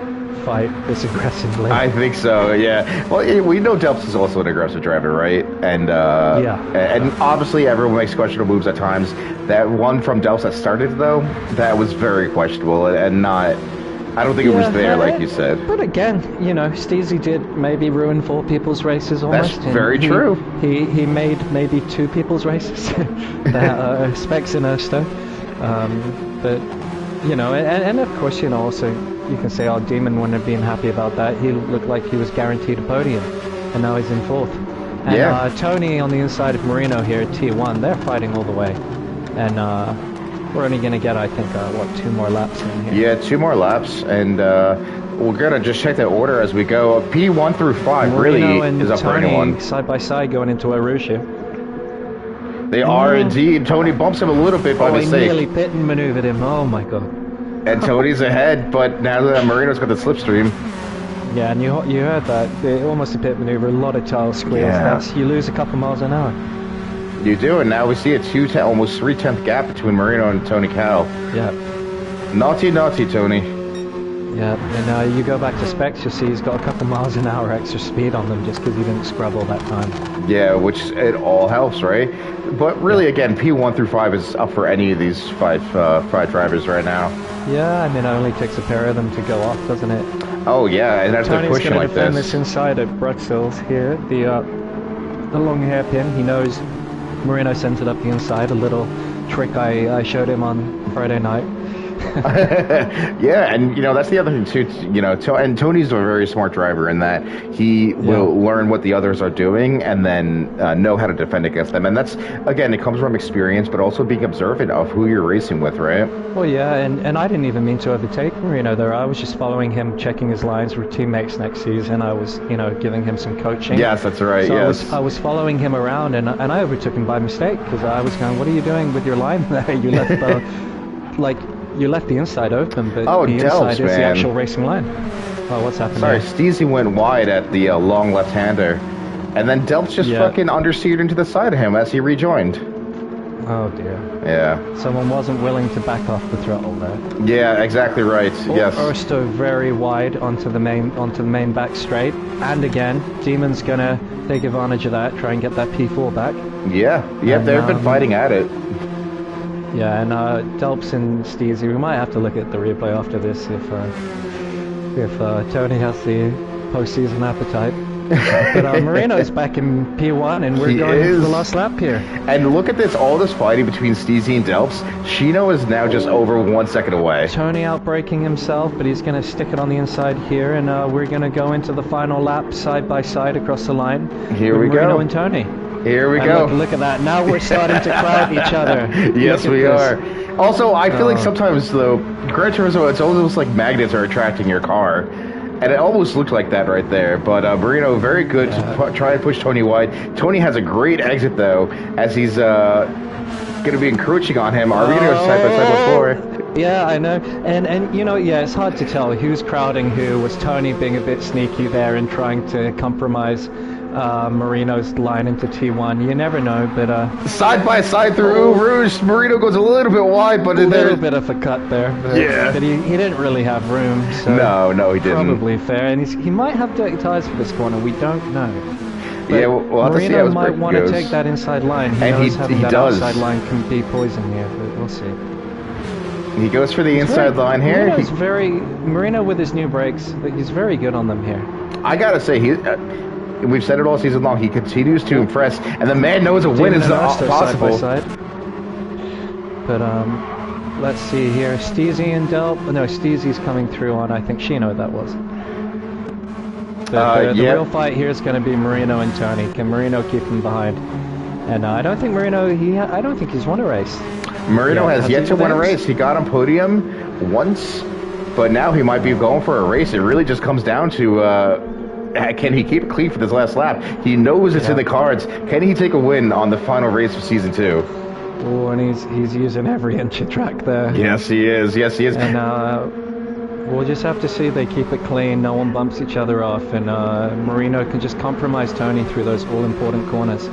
B: fight this aggressively.
A: I think so, yeah. Well, we know Delps is also an aggressive driver, right? And and obviously everyone makes questionable moves at times. That one from Delps that started, though, that was very questionable and not... I don't think it was there, like you said.
B: But again, you know, Steezy did maybe ruin 4 people's races almost.
A: That's very true.
B: He made maybe 2 people's races. Specs in Ersto. But, you know, and of course, you know, also, you can say, oh, Demon wouldn't have been happy about that. He looked like he was guaranteed a podium, and now he's in 4th. And Tony on the inside of Marino here at T1, they're fighting all the way. And we're only going to get, I think, 2 more laps in here.
A: Yeah, 2 more laps, and we're going to just check the order as we go. P1 through 5
B: Marino
A: really is up for
B: Tony
A: anyone.
B: side by side going into Eau Rouge here.
A: They are indeed. Tony bumps him a little bit by mistake.
B: He nearly pit and maneuvered him. Oh my god.
A: And Tony's ahead, but now that Marino's got the slipstream.
B: Yeah, and you heard that. Almost a pit maneuver, a lot of tail squeals.
A: Yeah.
B: You lose a couple miles an hour.
A: You do, and now we see a almost 3/10 gap between Marino and Tony Cal.
B: Yeah.
A: Naughty, Tony.
B: Yeah, and you go back to specs, you'll see he's got a couple miles an hour extra speed on them just because he didn't scrub all that time.
A: Yeah, which it all helps, right? But really, again, P1 through 5 is up for any of these five drivers right now.
B: Yeah, I mean, it only takes a pair of them to go off, doesn't it?
A: Oh yeah, and that's the pushing like
B: defend this inside at Bruxelles here, the long hairpin. He knows Marino sent it up the inside, a little trick I showed him on Friday night.
A: Yeah, and that's the other thing too. And Tony's a very smart driver in that he will learn what the others are doing and then know how to defend against them. And that's, again, it comes from experience, but also being observant of who you're racing with, right?
B: Well, yeah, and I didn't even mean to overtake Marino there. I was just following him, checking his lines with teammates next season. I was, giving him some coaching.
A: Yes, that's right.
B: So
A: yes,
B: I was following him around, and I overtook him by mistake because I was going, "What are you doing with your line there? You left you left the inside open, but the inside is the actual racing line." Oh, what's happening?
A: Sorry, Steezy went wide at the long left-hander, and then Delps just fucking understeered into the side of him as he rejoined.
B: Oh dear.
A: Yeah.
B: Someone wasn't willing to back off the throttle there.
A: Yeah, exactly right. Yes.
B: Orsto very wide onto the main back straight, and again, Demon's gonna take advantage of that, try and get that P4 back.
A: Yeah. They've been fighting at it.
B: Yeah, and Delps and Steezy, we might have to look at the replay after this if Tony has the postseason appetite. But Marino's back in P1, and we're going to the last lap here.
A: And look at this, all this fighting between Steezy and Delps. Shino is now just over 1 second away.
B: Tony outbraking himself, but he's going to stick it on the inside here, and we're going to go into the final lap side by side across the line.
A: Here we
B: Marino
A: go.
B: and Tony.
A: Here we go.
B: Look at that. Now we're starting to crowd each other.
A: Yes, we are. Also, I feel like sometimes, though, Gran Turismo, it's almost like magnets are attracting your car. And it almost looked like that right there. But Marino, very good to try and push Tony wide. Tony has a great exit, though, as he's going to be encroaching on him. Marino's side by side before.
B: Yeah, I know. And it's hard to tell who's crowding who. Was Tony being a bit sneaky there and trying to compromise Marino's line into T1? You never know, but
A: side by side through Eau Rouge, Marino goes a little bit wide, but
B: a little bit of a cut there. But he didn't really have room. So
A: no, he didn't.
B: Probably fair, and he might have dirty tires for this corner. We don't know. But
A: yeah, we'll have to see how his
B: might
A: break
B: want
A: goes.
B: to take that inside line. He knows having that outside line can be poison here, but we'll see.
A: He goes for the inside line here.
B: Marino with his new brakes, he's very good on them here.
A: I gotta say, we've said it all season long. He continues to impress, and the man knows a win is possible.
B: Side by side. But let's see here. Steezy and Delp. No, Steezy's coming through on, I think, Shino that was. The real fight here is going to be Marino and Tony. Can Marino keep him behind? And I don't think Marino. I don't think he's won a race.
A: Marino has yet to win a race. He got on podium once, but now he might be going for a race. It really just comes down to can he keep it clean for this last lap? He knows it's in the cards. Can he take a win on the final race of season 2?
B: Oh, and he's using every inch of track there.
A: Yes, he is. Yes, he is.
B: And we'll just have to see they keep it clean. No one bumps each other off, and Marino can just compromise Tony through those all-important corners.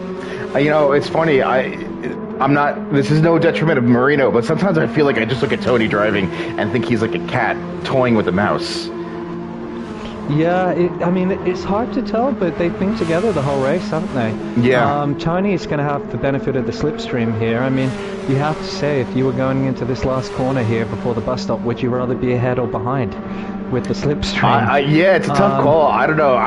A: It's funny. I'm not. This is no detriment of Marino, but sometimes I feel like I just look at Tony driving and think he's like a cat toying with a mouse.
B: Yeah, it's hard to tell, but they've been together the whole race, haven't they?
A: Yeah.
B: Tony is going to have the benefit of the slipstream here. I mean, you have to say, if you were going into this last corner here before the bus stop, would you rather be ahead or behind with the slipstream?
A: Yeah, it's a tough call. I don't know.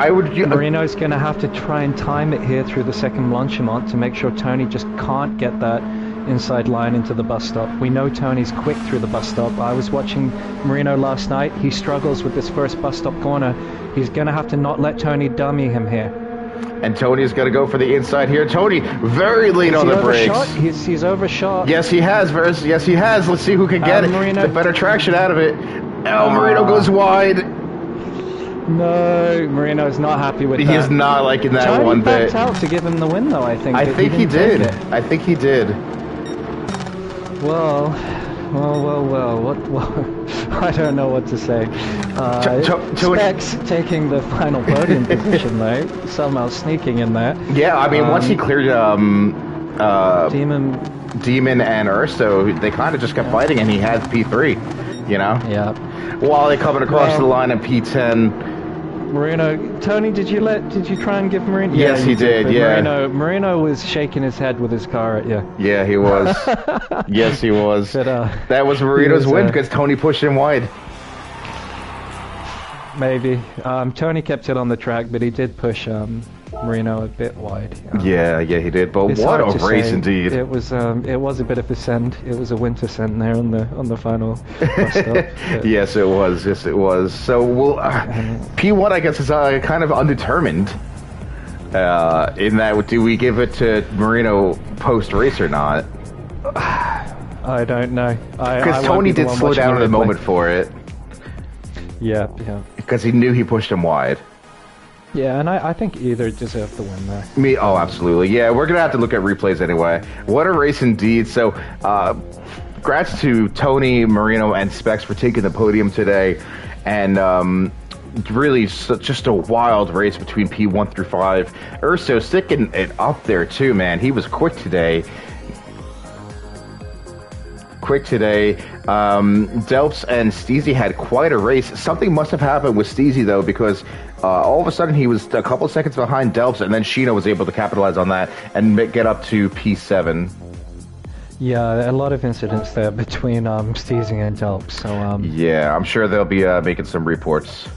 B: Marino's going to have to try and time it here through the second Blanchimont to make sure Tony just can't get that inside line into the bus stop. We know Tony's quick through the bus stop. I was watching Marino last night. He struggles with this first bus stop corner. He's going to have to not let Tony dummy him here.
A: And Tony's going to go for the inside here. Tony, very late on the brakes.
B: He's overshot.
A: Yes, he has. Yes, he has. Let's see who can get it. The better traction out of it. Oh, Marino goes wide.
B: No, Marino's not happy with that.
A: He is not liking that
B: Tony
A: one bit.
B: backed out to give him the win, though, I think.
A: I think he did. I think he did.
B: Well. What? I don't know what to say. Specs taking the final podium position, though. Somehow sneaking in there.
A: Yeah, I mean, once he cleared
B: Demon
A: and Urso, they kind of just kept fighting, and he had P3, you know?
B: Yeah.
A: While they coming across the line in P10.
B: Marino, Tony, did you try and give Marino?
A: Yes, he did. Yeah.
B: Marino was shaking his head with his car at you.
A: Yeah, he was. Yes, he was.
B: But,
A: that was Marino's win because Tony pushed him wide.
B: Maybe. Tony kept it on the track, but he did push Marino a bit wide.
A: Yeah, he did. But what a race indeed!
B: It was a bit of a send. It was a winter send there on the final bus stop.
A: Yes, it was. Yes, it was. So we'll P1, I guess, is kind of undetermined. In that, do we give it to Marino post race or not?
B: I don't know.
A: Because Tony did slow down in the moment for it.
B: Yeah.
A: Because he knew he pushed him wide.
B: Yeah, and I think either deserved the win there.
A: Oh, absolutely. Yeah, we're going to have to look at replays anyway. What a race indeed. So, congrats to Tony, Marino, and Specs for taking the podium today. And really just a wild race between P1 through 5. Urso sticking it up there too, man. He was quick today. Delps and Steezy had quite a race. Something must have happened with Steezy, though, because all of a sudden he was a couple seconds behind Delps, and then Sheena was able to capitalize on that and get up to P7.
B: Yeah, a lot of incidents there between Steezy and Delps. So
A: yeah, I'm sure they'll be making some reports.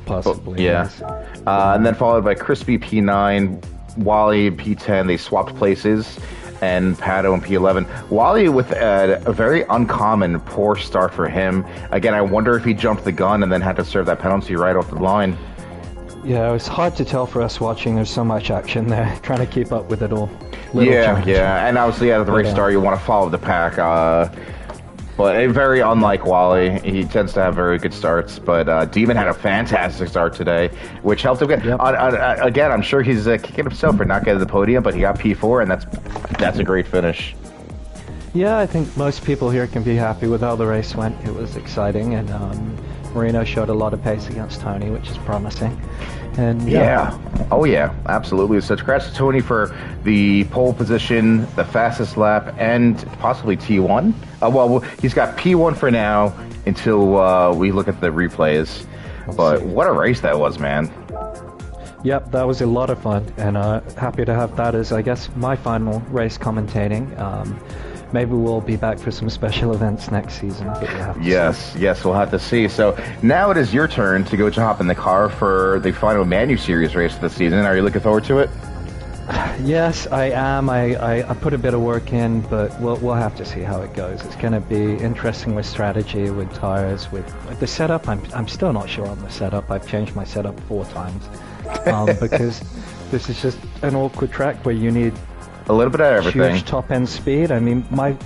B: Possibly.
A: Yeah.
B: Yes.
A: And then followed by Crispy P9, Wally P10. They swapped places. And Pato in P11. Wally with a very uncommon poor start for him. Again, I wonder if he jumped the gun and then had to serve that penalty right off the line.
B: Yeah, it was hard to tell for us watching. There's so much action there, trying to keep up with it all.
A: Yeah, and obviously at the race start, you want to follow the pack. But very unlike Wally, he tends to have very good starts. But Demon had a fantastic start today, which helped him get. Yep. Again, I'm sure he's kicking himself for not getting the podium, but he got P4, and that's a great finish.
B: Yeah, I think most people here can be happy with how the race went. It was exciting, and Marino showed a lot of pace against Tony, which is promising. And
A: oh yeah, absolutely. So congrats to Tony for the pole position, the fastest lap, and possibly T1. Well, he's got P1 for now until we look at the replays. But what a race that was, man.
B: Yep, that was a lot of fun, and happy to have that as, I guess, my final race commentating. Maybe we'll be back for some special events next season.
A: Yes, we'll have to see. So now it is your turn to go to hop in the car for the final Manu Series race of the season. Are you looking forward to it?
B: Yes, I am. I put a bit of work in, but we'll have to see how it goes. It's going to be interesting with strategy, with tires, with the setup. I'm still not sure on the setup. I've changed my setup 4 times because this is just an awkward track where you need
A: a little bit of everything.
B: Huge top end speed. I mean, my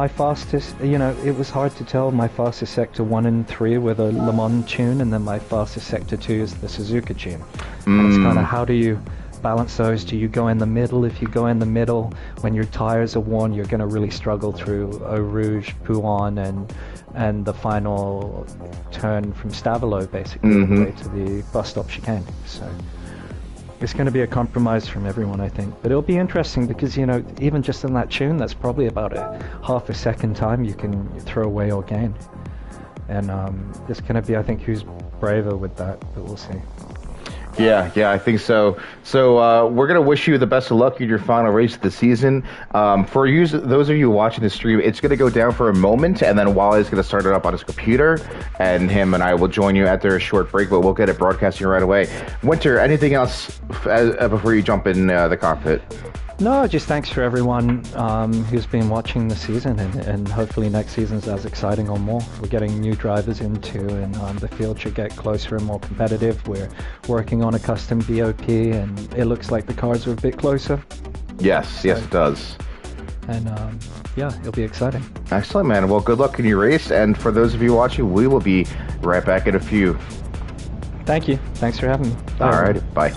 B: fastest, it was hard to tell. My fastest sector 1 and 3 were the Le Mans tune, and then my fastest sector 2 is the Suzuka tune. And it's kind of, how do you balance those? Do you go in the middle? If you go in the middle when your tires are worn, you're going to really struggle through Eau Rouge, Pouan, and the final turn from Stavelot, basically, all the way to the bus stop chicane. So it's going to be a compromise from everyone, I think. But it'll be interesting because, even just in that tune, that's probably about a half a second time you can throw away or gain. And it's going to be, I think, who's braver with that, but we'll see.
A: Yeah, I think so. So we're going to wish you the best of luck in your final race of the season. For you, those of you watching the stream, it's going to go down for a moment, and then Wally's going to start it up on his computer, and him and I will join you after a short break, but we'll get it broadcasting right away. Winter, anything else before you jump in the cockpit?
B: No, just thanks for everyone who's been watching the season, and hopefully next season's as exciting or more. We're getting new drivers into, and the field should get closer and more competitive. We're working on a custom BOP, and it looks like the cars are a bit closer.
A: Yes, it does.
B: And yeah, it'll be exciting.
A: Excellent, man. Well, good luck in your race, and for those of you watching, we will be right back in a few.
B: Thank you. Thanks for having me.
A: All right, bye.